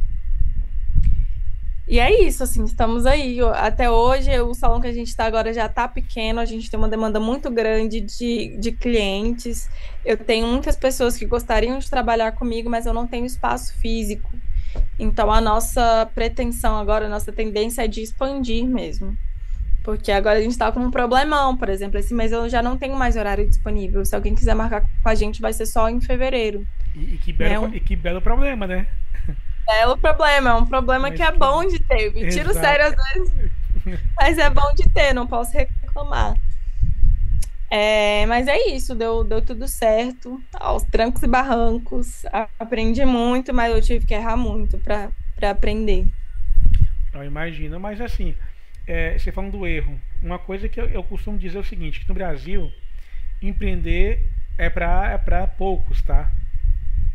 E é isso, assim, estamos aí. Até hoje, o salão que a gente está agora já está pequeno, a gente tem uma demanda muito grande de clientes. Eu tenho muitas pessoas que gostariam de trabalhar comigo, mas eu não tenho espaço físico. Então, a nossa pretensão agora, a nossa tendência é de expandir mesmo. Porque agora a gente está com um problemão, por exemplo, esse mês eu já não tenho mais horário disponível. Se alguém quiser marcar com a gente, vai ser só em fevereiro. Né? E que belo problema, né? Belo problema, é um problema Mas que é bom de ter. Me tiro Exato. sério às vezes, mas é bom de ter, não posso reclamar. Mas é isso, deu tudo certo, aos trancos e barrancos. Aprendi muito, mas eu tive que errar muito para aprender. Eu imagino, mas assim, você falando do erro, uma coisa que eu costumo dizer é o seguinte, que no Brasil, empreender é para poucos, tá?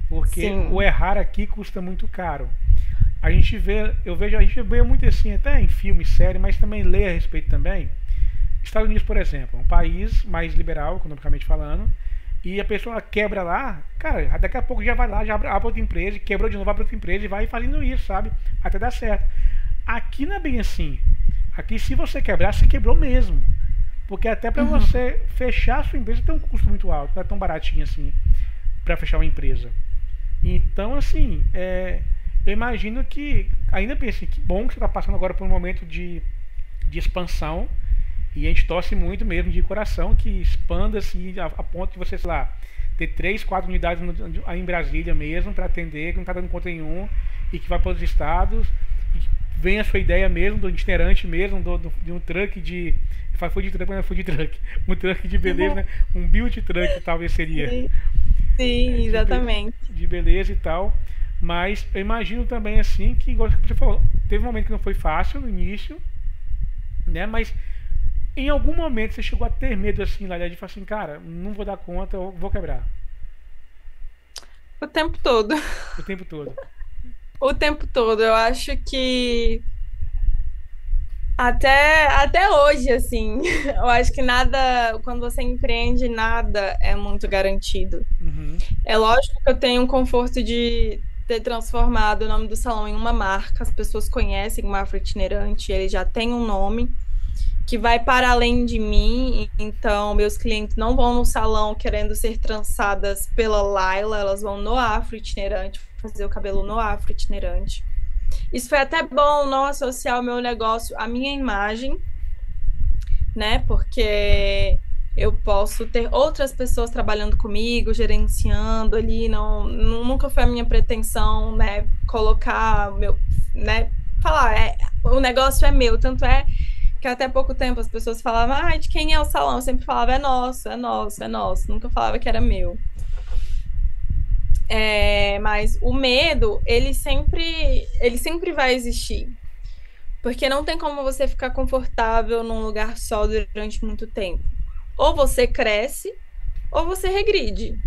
Porque Sim. o errar aqui custa muito caro. A gente vê muito assim, até em filme, série, mas também lê a respeito também. Estados Unidos, por exemplo, é um país mais liberal, economicamente falando, e a pessoa quebra lá, cara, daqui a pouco já vai lá, já abre outra empresa, quebrou de novo, abre outra empresa e vai fazendo isso, sabe? Até dar certo. Aqui não é bem assim. Aqui, se você quebrar, você quebrou mesmo. Porque até para você fechar a sua empresa tem um custo muito alto, não é tão baratinho assim, para fechar uma empresa. Então, assim, eu imagino que, ainda pensei, que bom que você está passando agora por um momento de expansão, e a gente torce muito mesmo de coração que expanda-se a ponto de você, sei lá, ter 3, 4 unidades aí em Brasília mesmo para atender, que não está dando conta nenhum, e que vai para os estados, e que vem a sua ideia mesmo, do itinerante mesmo, de um truck de... Foi de truck, mas não foi de truck. Um truck de beleza, né? Um build truck talvez seria. Sim, exatamente. De beleza e tal. Mas eu imagino também assim que, igual você falou, teve um momento que não foi fácil no início, né? Mas em algum momento você chegou a ter medo assim, lá de falar assim, cara, não vou dar conta, eu vou quebrar. O tempo todo. O tempo todo. O tempo todo. Eu acho que até hoje, assim, eu acho que nada, quando você empreende, nada é muito garantido. Uhum. É lógico que eu tenho um conforto de ter transformado o nome do salão em uma marca, as pessoas conhecem o Afro Itinerante, ele já tem um nome que vai para além de mim, então meus clientes não vão no salão querendo ser trançadas pela Laila, elas vão no Afro Itinerante, fazer o cabelo no Afro Itinerante. Isso foi até bom não associar o meu negócio à minha imagem, né? Porque eu posso ter outras pessoas trabalhando comigo, gerenciando ali, nunca foi a minha pretensão, né? Colocar meu, né? Falar, o negócio é meu, tanto é que até pouco tempo as pessoas falavam, de quem é o salão? Eu sempre falava, é nosso, é nosso, é nosso. Nunca falava que era meu. Mas o medo, ele sempre vai existir. Porque não tem como você ficar confortável num lugar só durante muito tempo. Ou você cresce, ou você regride.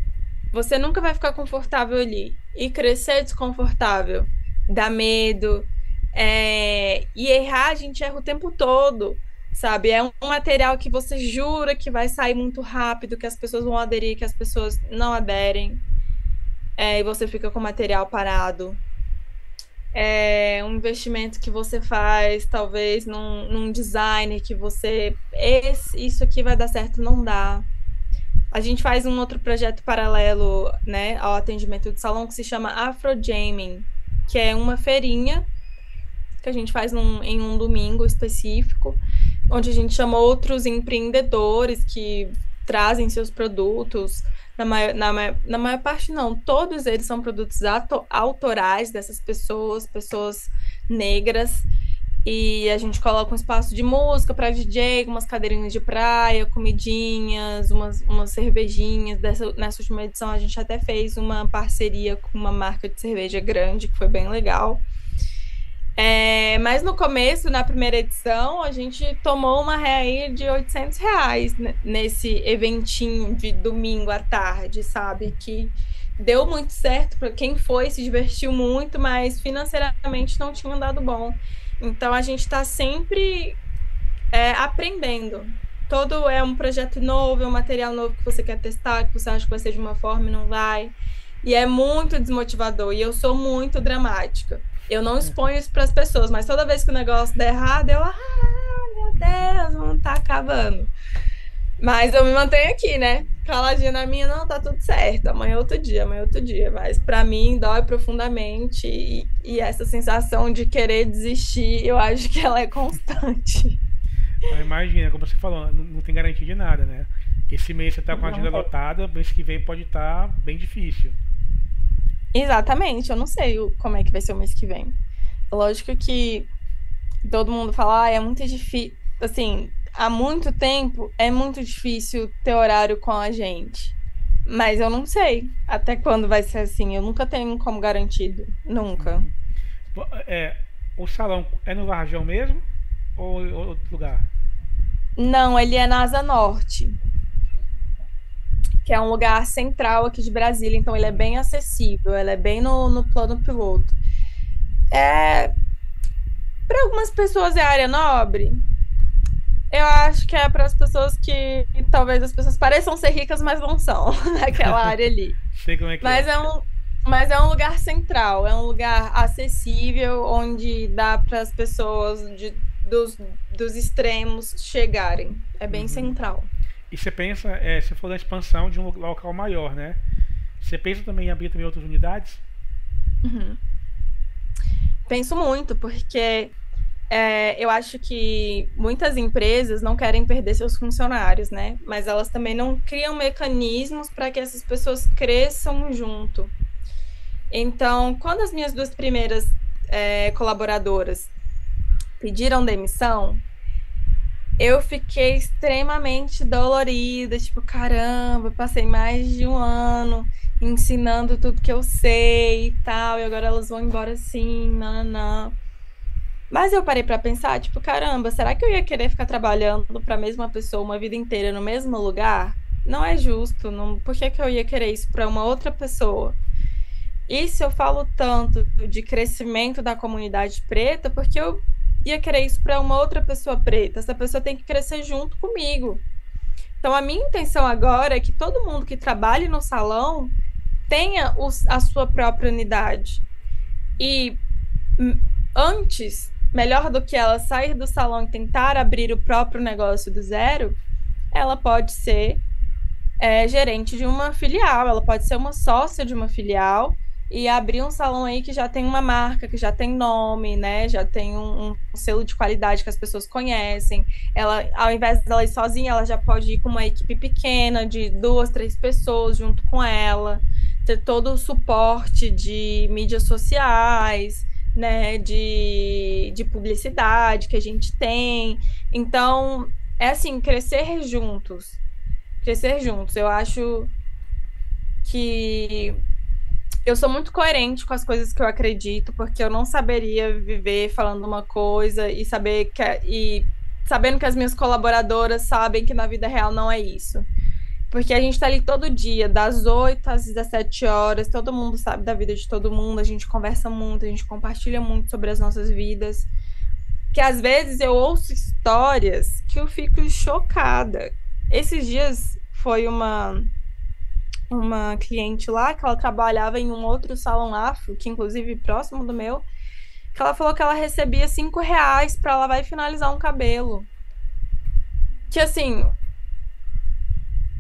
Você nunca vai ficar confortável ali. E crescer é desconfortável, dá medo. E errar, a gente erra o tempo todo, sabe? É um material que você jura que vai sair muito rápido, que as pessoas vão aderir, que as pessoas não aderem. E você fica com o material parado. É um investimento que você faz, talvez, num design que você... Isso aqui vai dar certo, não dá. A gente faz um outro projeto paralelo, né, ao atendimento do salão, que se chama Afro Jamming, que é uma feirinha que a gente faz em um domingo específico, onde a gente chama outros empreendedores que trazem seus produtos. Na maior parte, não. Todos eles são produtos autorais dessas pessoas, pessoas negras. E a gente coloca um espaço de música para DJ, umas cadeirinhas de praia, comidinhas, umas cervejinhas. Nessa última edição, a gente até fez uma parceria com uma marca de cerveja grande, que foi bem legal. Mas no começo, na primeira edição, a gente tomou uma reaí de R$ 800 nesse eventinho de domingo à tarde, sabe? Que deu muito certo para quem foi, se divertiu muito, mas financeiramente não tinha dado bom. Então a gente está sempre aprendendo. Todo é um projeto novo, é um material novo que você quer testar, que você acha que vai ser de uma forma e não vai. E é muito desmotivador. E eu sou muito dramática. Eu não exponho isso para as pessoas, mas toda vez que o negócio der errado, meu Deus, não tá acabando. Mas eu me mantenho aqui, né? Caladinha na minha, não, tá tudo certo. Amanhã é outro dia, amanhã é outro dia. Mas para mim dói profundamente e essa sensação de querer desistir, eu acho que ela é constante. Imagina, como você falou, não tem garantia de nada, né? Esse mês você tá com a agenda lotada, mês que vem pode estar bem difícil. Exatamente, eu não sei como é que vai ser o mês que vem. Lógico que todo mundo fala, é muito difícil, assim, há muito tempo é muito difícil ter horário com a gente. Mas eu não sei até quando vai ser assim, eu nunca tenho como garantido, nunca. O salão é no Varjão mesmo ou em outro lugar? Não, ele é na Asa Norte, que é um lugar central aqui de Brasília, então ele é bem acessível, ele é bem no plano piloto. Para algumas pessoas é área nobre. Eu acho que é para as pessoas que talvez as pessoas pareçam ser ricas, mas não são, naquela área ali. Sei como é que Mas é um lugar central, é um lugar acessível, onde dá para as pessoas dos extremos chegarem. É bem central. E você pensa, você falou da expansão de um local maior, né? Você pensa também em abrir também outras unidades? Uhum. Penso muito, porque eu acho que muitas empresas não querem perder seus funcionários, né? Mas elas também não criam mecanismos para que essas pessoas cresçam junto. Então, quando as minhas duas primeiras colaboradoras pediram demissão, eu fiquei extremamente dolorida, tipo, caramba, passei mais de um ano ensinando tudo que eu sei e tal, e agora elas vão embora assim, não. Mas eu parei pra pensar, tipo, caramba, será que eu ia querer ficar trabalhando pra mesma pessoa uma vida inteira no mesmo lugar? Não é justo, não, por que eu ia querer isso pra uma outra pessoa? E se eu falo tanto de crescimento da comunidade preta, porque eu ia querer isso para uma outra pessoa preta. Essa pessoa tem que crescer junto comigo. Então, a minha intenção agora é que todo mundo que trabalhe no salão tenha a sua própria unidade. E antes, melhor do que ela sair do salão e tentar abrir o próprio negócio do zero, ela pode ser gerente de uma filial, ela pode ser uma sócia de uma filial e abrir um salão aí que já tem uma marca, que já tem nome, né? Já tem um selo de qualidade que as pessoas conhecem. Ela, ao invés dela ir sozinha, ela já pode ir com uma equipe pequena de 2, 3 pessoas junto com ela, ter todo o suporte de mídias sociais, né? De publicidade que a gente tem. Então, é assim, crescer juntos. Crescer juntos. Eu acho que eu sou muito coerente com as coisas que eu acredito, porque eu não saberia viver falando uma coisa e sabendo que as minhas colaboradoras sabem que na vida real não é isso. Porque a gente tá ali todo dia, das 8 às 17 horas, todo mundo sabe da vida de todo mundo, a gente conversa muito, a gente compartilha muito sobre as nossas vidas. Que às vezes eu ouço histórias que eu fico chocada. Esses dias foi uma cliente lá, que ela trabalhava em um outro salão afro, que inclusive próximo do meu, que ela falou que ela recebia R$ 5 para lavar e finalizar um cabelo. Que assim,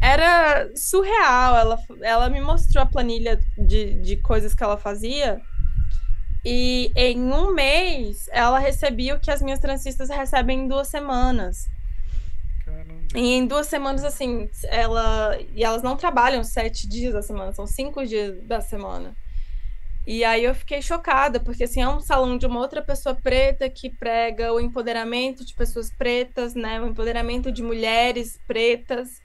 era surreal. Ela me mostrou a planilha de coisas que ela fazia E em um mês, ela recebia o que as minhas transistas recebem em 2 semanas. Caramba. E em 2 semanas, assim, e elas não trabalham 7 dias da semana, são 5 dias da semana. E aí eu fiquei chocada, porque assim, é um salão de uma outra pessoa preta que prega o empoderamento de pessoas pretas, né? O empoderamento de mulheres pretas.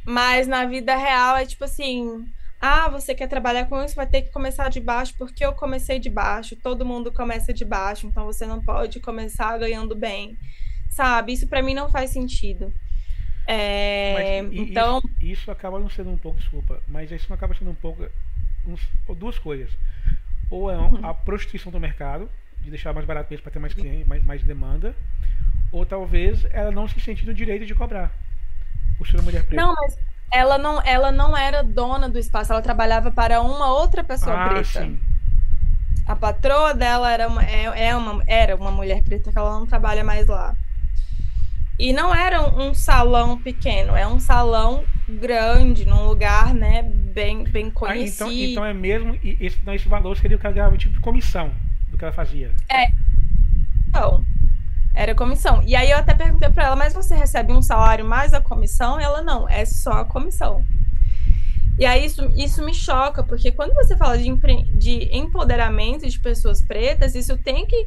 Mas na vida real é tipo assim, ah, você quer trabalhar com isso, vai ter que começar de baixo, porque eu comecei de baixo, todo mundo começa de baixo, então você não pode começar ganhando bem, sabe? Isso para mim não faz sentido. Mas Então, isso acaba não sendo um pouco, desculpa, mas isso não acaba sendo um pouco ou duas coisas. Ou é a prostituição do mercado, de deixar mais barato mesmo para ter mais cliente, mais demanda, ou talvez ela não se sente no direito de cobrar por ser uma mulher preta. não, mas ela não era dona do espaço, ela trabalhava para uma outra pessoa preta. Sim. A patroa dela era uma mulher preta, que ela não trabalha mais lá. E não era um salão pequeno, é um salão grande, num lugar, né, bem conhecido. Então é mesmo, esse valor seria o que ela ganhava, tipo de comissão do que ela fazia. Então, era comissão. E aí eu até perguntei para ela, mas você recebe um salário mais a comissão? E ela, não, é só a comissão. E aí isso me choca, porque quando você fala de empoderamento de pessoas pretas, isso tem que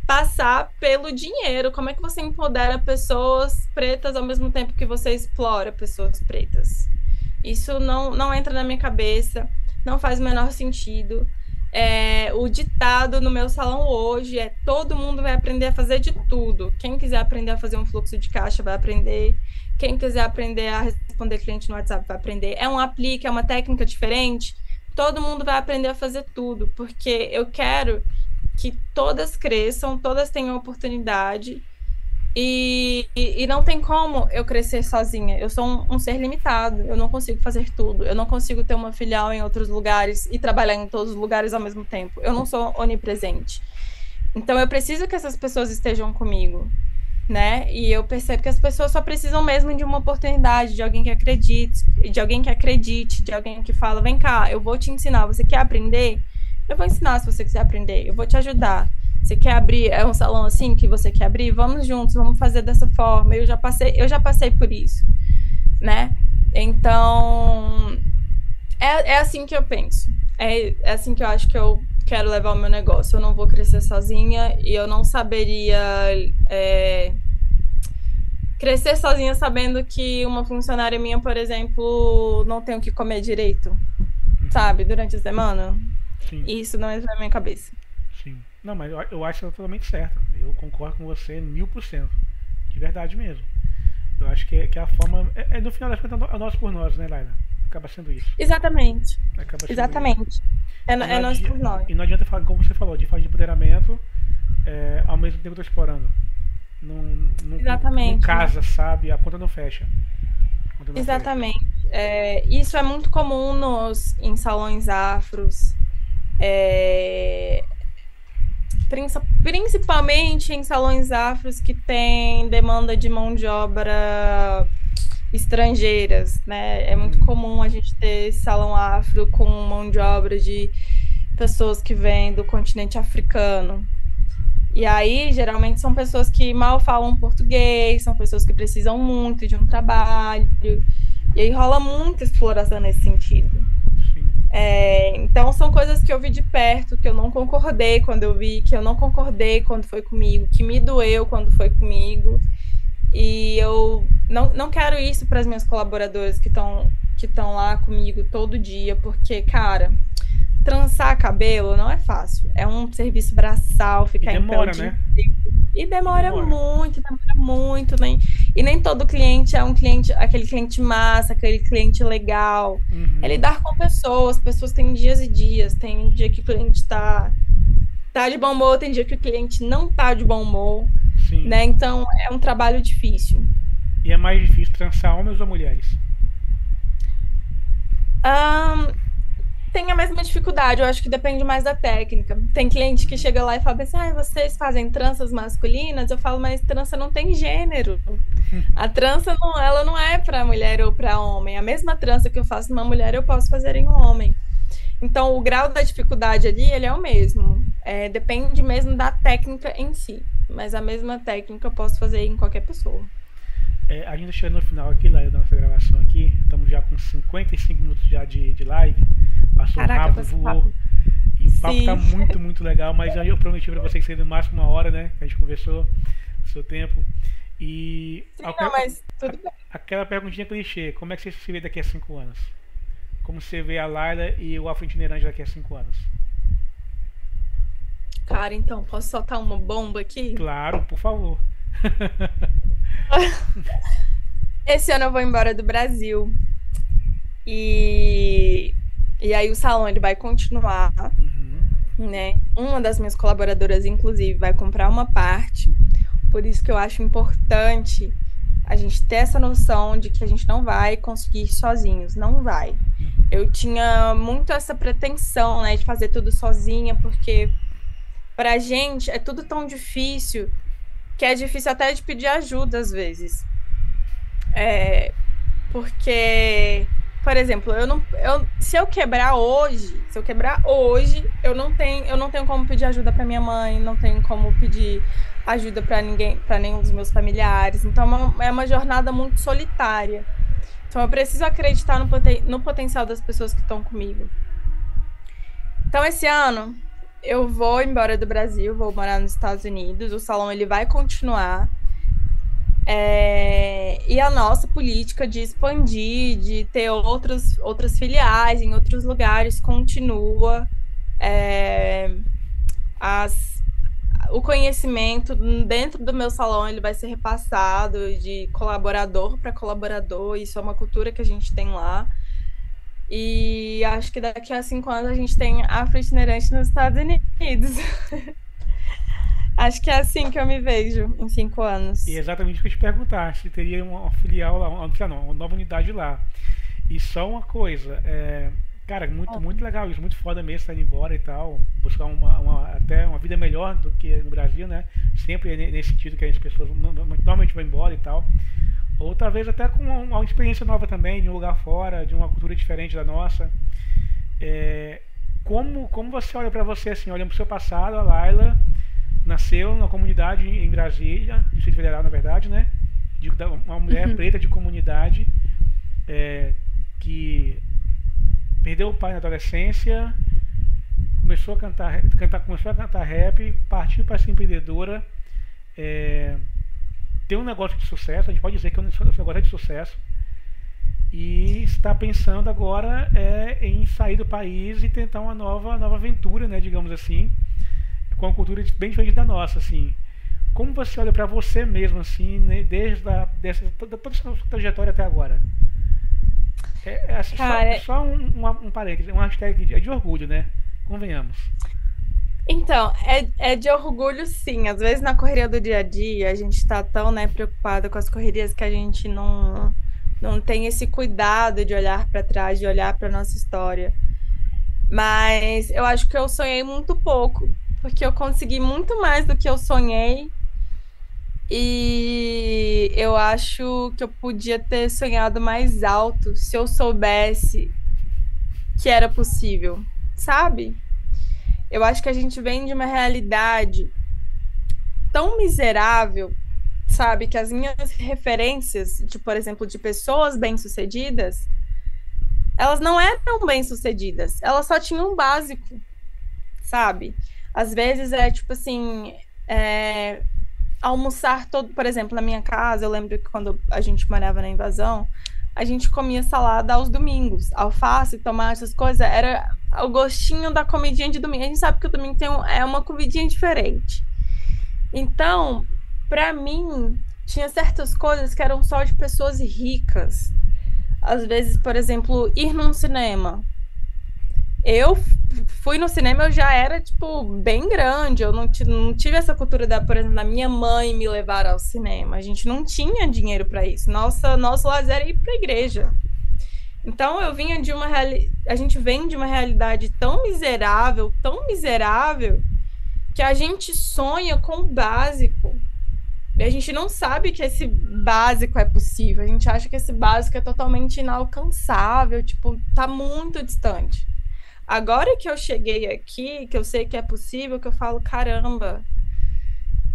passar pelo dinheiro. Como é que você empodera pessoas pretas ao mesmo tempo que você explora pessoas pretas? Isso não entra na minha cabeça, não faz o menor sentido. O ditado no meu salão hoje é: todo mundo vai aprender a fazer de tudo. Quem quiser aprender a fazer um fluxo de caixa vai aprender. Quem quiser aprender a responder cliente no WhatsApp vai aprender. É um aplique, é uma técnica diferente. Todo mundo vai aprender a fazer tudo, porque eu quero que todas cresçam, todas tenham oportunidade, e não tem como eu crescer sozinha. Eu sou um ser limitado, eu não consigo fazer tudo, eu não consigo ter uma filial em outros lugares e trabalhar em todos os lugares ao mesmo tempo. Eu não sou onipresente. Então eu preciso que essas pessoas estejam comigo, né? E eu percebo que as pessoas só precisam mesmo de uma oportunidade, de alguém que acredite, de alguém que fala: vem cá, eu vou te ensinar, você quer aprender? Eu vou ensinar se você quiser aprender, eu vou te ajudar. Você quer abrir um salão assim que você quer abrir? Vamos juntos, vamos fazer dessa forma. Eu já passei por isso, né? Então, é assim que eu penso. É assim que eu acho que eu quero levar o meu negócio. Eu não vou crescer sozinha e eu não saberia crescer sozinha sabendo que uma funcionária minha, por exemplo, não tem o que comer direito, sabe? Durante a semana. Sim. Isso não entra na minha cabeça. Sim. Não, mas eu acho ela totalmente certa. Eu concordo com você 1000%. De verdade mesmo. Eu acho que a forma. No final das contas, é nós por nós, né, Laila? Acaba sendo isso. Exatamente. Exatamente. Isso. É nós por nós. E não adianta falar, como você falou, de falar de empoderamento ao mesmo tempo que eu tô explorando. Exatamente. Não casa, sabe? A conta não fecha. Exatamente. Isso é muito comum em salões afros. Principalmente em salões afros que tem demanda de mão de obra estrangeiras, né? É muito comum a gente ter salão afro com mão de obra de pessoas que vêm do continente africano. E aí, geralmente, são pessoas que mal falam português, são pessoas que precisam muito de um trabalho. E aí rola muita exploração nesse sentido. Então, são coisas que eu vi de perto, que eu não concordei quando eu vi, que eu não concordei quando foi comigo, que me doeu quando foi comigo. E eu não quero isso para as minhas colaboradoras que estão lá comigo todo dia, porque, cara, trançar cabelo não é fácil. É um serviço braçal, ficar em pé o dia inteiro. E demora muito. E nem todo cliente é aquele cliente massa, aquele cliente legal. É lidar com pessoas têm dias e dias. Tem dia que o cliente tá de bom humor, tem dia que o cliente não tá de bom humor. Sim. Né? Então é um trabalho difícil. E é mais difícil trançar homens ou mulheres? Tem a mesma dificuldade, eu acho que depende mais da técnica. Tem cliente que chega lá e fala assim: vocês fazem tranças masculinas? Eu falo: mas trança não tem gênero. A trança ela não é para mulher ou para homem. A mesma trança que eu faço numa mulher eu posso fazer em um homem. Então o grau da dificuldade ali, ele é o mesmo. Depende mesmo da técnica em si. Mas a mesma técnica eu posso fazer em qualquer pessoa. A gente chegando no final aqui, lá da nossa gravação aqui, estamos já com 55 minutos já de live. Passou rápido, voou. E o papo tá muito, muito legal, mas eu prometi para vocês que seria no máximo 1 hora, né? Que a gente conversou no seu tempo. E sim, não, mas tudo bem. Aquela perguntinha clichê, como é que você se vê daqui a 5 anos? Como você vê a Laila e o Afro-Itinerante daqui a 5 anos? Cara, então, posso soltar uma bomba aqui? Claro, por favor. Esse ano eu vou embora do Brasil. E aí o salão ele vai continuar, né? Uma das minhas colaboradoras, inclusive, vai comprar uma parte. Por isso que eu acho importante a gente ter essa noção de que a gente não vai conseguir sozinhos, não vai. Eu tinha muito essa pretensão, né, de fazer tudo sozinha, porque pra gente é tudo tão difícil que é difícil até de pedir ajuda às vezes. Porque, por exemplo, se eu quebrar hoje, eu não tenho como pedir ajuda para minha mãe, não tenho como pedir ajuda para ninguém, para nenhum dos meus familiares. Então é uma jornada muito solitária. Então eu preciso acreditar no potencial das pessoas que estão comigo. Então esse ano eu vou embora do Brasil, vou morar nos Estados Unidos. O salão ele vai continuar. E a nossa política de expandir, de ter outras filiais em outros lugares continua. O conhecimento dentro do meu salão ele vai ser repassado de colaborador para colaborador. Isso é uma cultura que a gente tem lá. E acho que daqui a 5 anos a gente tem Afro-Itinerante nos Estados Unidos. Acho que é assim que eu me vejo em 5 anos. E é exatamente o que eu te perguntar, se teria uma filial lá, uma nova unidade lá. E só uma coisa, cara, muito legal isso, muito foda mesmo estar indo embora e tal, buscar até uma vida melhor do que no Brasil, né? Sempre nesse sentido que as pessoas normalmente vão embora e tal. Ou talvez até com uma experiência nova também, de um lugar fora, de uma cultura diferente da nossa. Como você olha pra você assim, olhando pro seu passado, a Laila nasceu numa comunidade em Brasília, Distrito Federal, na verdade, né? Uma mulher preta de comunidade que perdeu o pai na adolescência, começou a cantar rap, partiu para ser empreendedora, tem um negócio de sucesso, a gente pode dizer que esse negócio é de sucesso, e está pensando agora em sair do país e tentar uma nova aventura, né, digamos assim, com uma cultura bem diferente da nossa, assim. Como você olha para você mesmo, assim, né, desde toda a sua trajetória até agora? Assim, cara, só um parênteses, um hashtag de orgulho, né? Convenhamos. Então, é de orgulho, sim. Às vezes na correria do dia a dia a gente está tão, né, preocupado com as correrias que a gente não tem esse cuidado de olhar para trás, de olhar para nossa história. Mas eu acho que eu sonhei muito pouco, porque eu consegui muito mais do que eu sonhei. E eu acho que eu podia ter sonhado mais alto se eu soubesse que era possível, sabe? Eu acho que a gente vem de uma realidade tão miserável, sabe? Que as minhas referências, por exemplo, de pessoas bem-sucedidas, elas não eram bem-sucedidas, elas só tinham um básico, sabe? Às vezes tipo assim, almoçar todo, por exemplo, na minha casa, eu lembro que quando a gente morava na Invasão, a gente comia salada aos domingos, alface, tomate, essas coisas, era o gostinho da comidinha de domingo. A gente sabe que o domingo é uma comidinha diferente. Então, para mim, tinha certas coisas que eram só de pessoas ricas. Às vezes, por exemplo, ir num cinema. Eu fui no cinema, eu já era, tipo, bem grande. Eu não tive essa cultura por exemplo, da minha mãe me levar ao cinema. A gente não tinha dinheiro para isso. Nosso lazer era ir para a igreja. Então, a gente vem de uma realidade tão miserável, que a gente sonha com o básico. E a gente não sabe que esse básico é possível. A gente acha que esse básico é totalmente inalcançável, tipo, tá muito distante. Agora que eu cheguei aqui, que eu sei que é possível, que eu falo, caramba,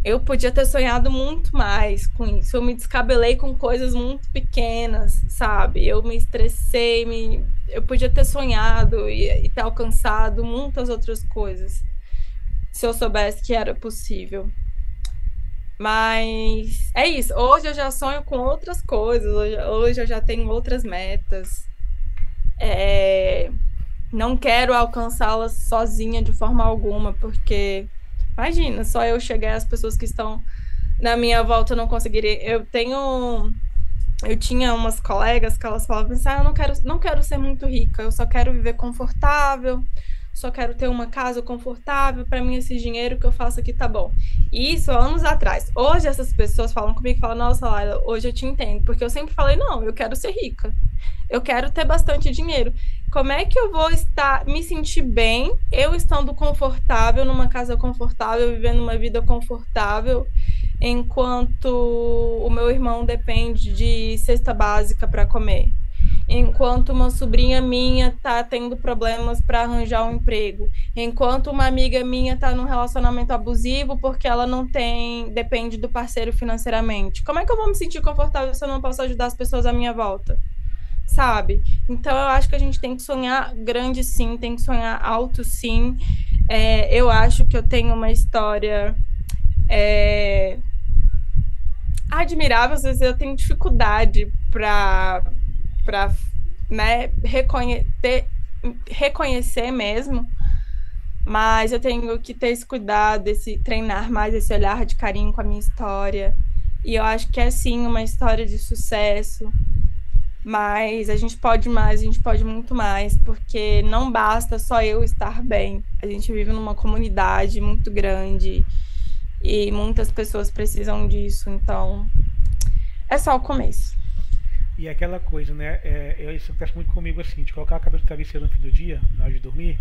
eu podia ter sonhado muito mais com isso. Eu me descabelei com coisas muito pequenas, sabe? Eu me estressei, eu podia ter sonhado e ter alcançado muitas outras coisas, se eu soubesse que era possível. Mas é isso. Hoje eu já sonho com outras coisas. Hoje eu já tenho outras metas. É, não quero alcançá-las sozinha de forma alguma, porque imagina, só eu chegar, as pessoas que estão na minha volta não conseguirem. Eu tinha umas colegas que elas falavam assim, eu não quero ser muito rica, eu só quero viver confortável, só quero ter uma casa confortável, para mim esse dinheiro que eu faço aqui tá bom. E isso há anos atrás. Hoje essas pessoas falam comigo e falam, nossa, Laila, hoje eu te entendo, porque eu sempre falei, não, eu quero ser rica. Eu quero ter bastante dinheiro. Como é que eu vou me sentir bem, eu estando confortável, numa casa confortável, vivendo uma vida confortável, enquanto o meu irmão depende de cesta básica para comer? Enquanto uma sobrinha minha está tendo problemas para arranjar um emprego, enquanto uma amiga minha está num relacionamento abusivo porque ela não depende do parceiro financeiramente. Como é que eu vou me sentir confortável se eu não posso ajudar as pessoas à minha volta? Sabe? Então eu acho que a gente tem que sonhar grande sim, tem que sonhar alto sim. Eu acho que eu tenho uma história admirável, às vezes eu tenho dificuldade para né, reconhecer mesmo, mas eu tenho que ter esse cuidado, treinar mais esse olhar de carinho com a minha história, e eu acho que é sim uma história de sucesso, mas a gente pode mais, a gente pode muito mais, porque não basta só eu estar bem, a gente vive numa comunidade muito grande e muitas pessoas precisam disso, então é só o começo. E aquela coisa, né? Isso acontece muito comigo assim, de colocar a cabeça no travesseiro no fim do dia, na hora de dormir,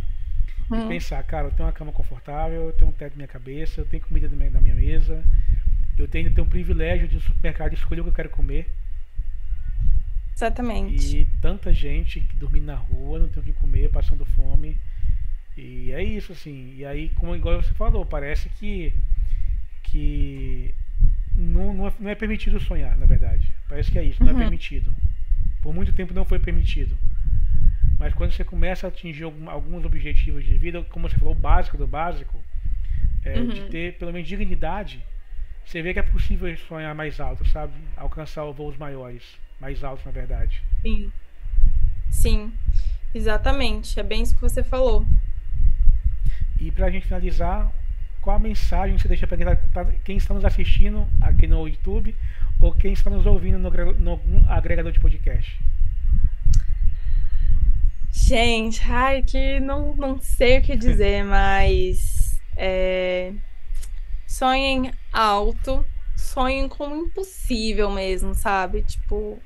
e pensar, cara, eu tenho uma cama confortável, eu tenho um teto na minha cabeça, eu tenho comida na minha mesa, eu tenho um privilégio de ir no supermercado escolher o que eu quero comer. Exatamente. E tanta gente que dormindo na rua, não tem o que comer, passando fome. E é isso, assim. E aí, como igual você falou, parece que não é permitido sonhar, na verdade. Parece que é isso, não é permitido. Por muito tempo não foi permitido. Mas quando você começa a atingir alguns objetivos de vida, como você falou, o básico do básico, de ter pelo menos dignidade, você vê que é possível sonhar mais alto, sabe? Alcançar voos maiores, mais altos, na verdade. Sim. Sim, exatamente. É bem isso que você falou. E pra gente finalizar, qual a mensagem que você deixa para quem está nos assistindo aqui no YouTube ou quem está nos ouvindo no agregador de podcast? Gente, que não sei o que dizer, mas sonhem alto, sonhem com o impossível mesmo, sabe? Tipo,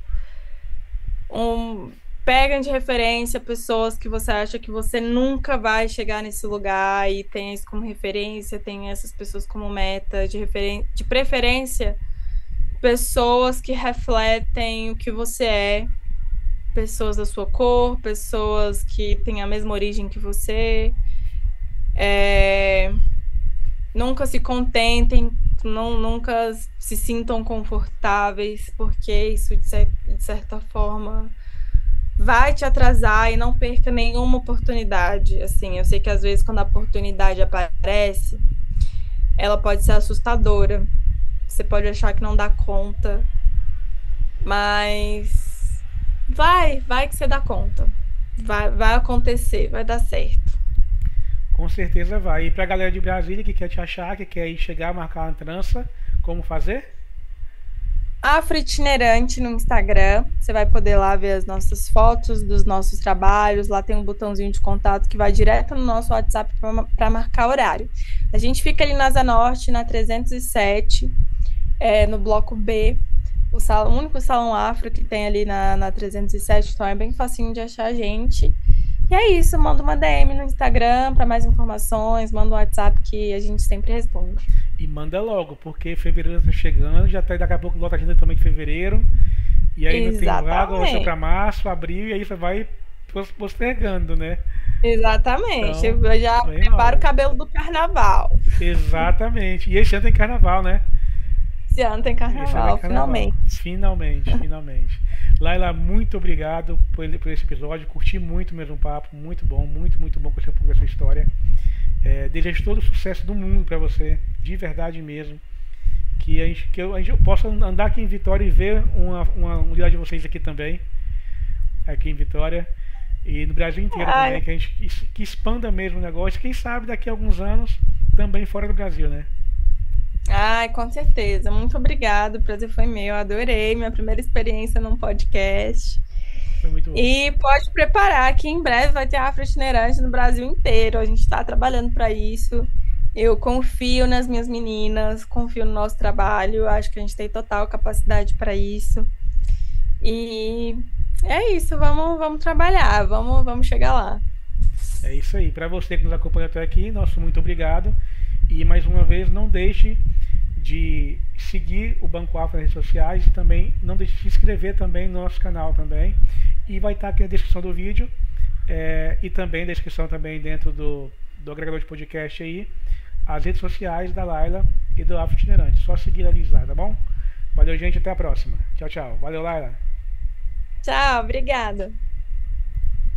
peguem de referência pessoas que você acha que você nunca vai chegar nesse lugar e tenha isso como referência, tenha essas pessoas como meta, de preferência, pessoas que refletem o que você é, pessoas da sua cor, pessoas que têm a mesma origem que você. Nunca se contentem, nunca se sintam confortáveis, porque isso, de certa forma, vai te atrasar, e não perca nenhuma oportunidade. Assim, eu sei que às vezes quando a oportunidade aparece, ela pode ser assustadora. Você pode achar que não dá conta, mas vai que você dá conta. Vai acontecer, vai dar certo. Com certeza vai. E pra galera de Brasília que quer te achar, que quer ir chegar, marcar uma trança, como fazer? Afroitinerante no Instagram. Você vai poder lá ver as nossas fotos dos nossos trabalhos. Lá tem um botãozinho de contato que vai direto no nosso WhatsApp para marcar horário. A gente fica ali na Asa Norte, na 307, no bloco B. O único salão afro que tem ali na 307, então é bem facinho de achar a gente. E é isso, manda uma DM no Instagram para mais informações, manda um WhatsApp que a gente sempre responde. E manda logo, porque fevereiro está chegando, já tá, daqui a pouco volta a agenda também de fevereiro. E aí não tem vaga, vai ser para março, abril, e aí você vai postergando, né? Exatamente. Então, Eu já bem na preparo o hora. cabelo do carnaval. Exatamente. E esse ano tem carnaval, né? Esse ano tem Esse ano é carnaval, carnaval. finalmente. Finalmente, finalmente. Laila, muito obrigado por esse episódio. Curti muito mesmo o papo. Muito bom, muito bom conhecer um pouco dessa história. Desejo todo o sucesso do mundo para você, de verdade mesmo. Que eu possa andar aqui em Vitória e ver uma unidade de vocês aqui também. Aqui em Vitória. E no Brasil inteiro também. Ai, Que a gente que expanda mesmo o negócio. Quem sabe daqui a alguns anos também fora do Brasil, né? ai, com certeza. Muito obrigada. O prazer foi meu. Adorei minha primeira experiência num podcast. Foi muito bom. E pode preparar que em breve vai ter Afro-Itinerante no Brasil inteiro. A gente está trabalhando para isso. Eu confio nas minhas meninas, confio no nosso trabalho. Acho que a gente tem total capacidade para isso. E é isso. Vamos trabalhar. Vamos chegar lá. É isso aí. Para você que nos acompanha até aqui, nosso muito obrigado. E mais uma vez, não deixe de seguir o Banco Afro nas redes sociais e também não deixe de se inscrever também no nosso canal também. E vai estar aqui na descrição do vídeo e também na descrição também dentro do agregador de podcast aí, as redes sociais da Laila e do Afro Itinerante. Só seguir ali, tá bom? Valeu, gente. Até a próxima. Tchau, tchau. Valeu, Laila. Tchau, obrigada.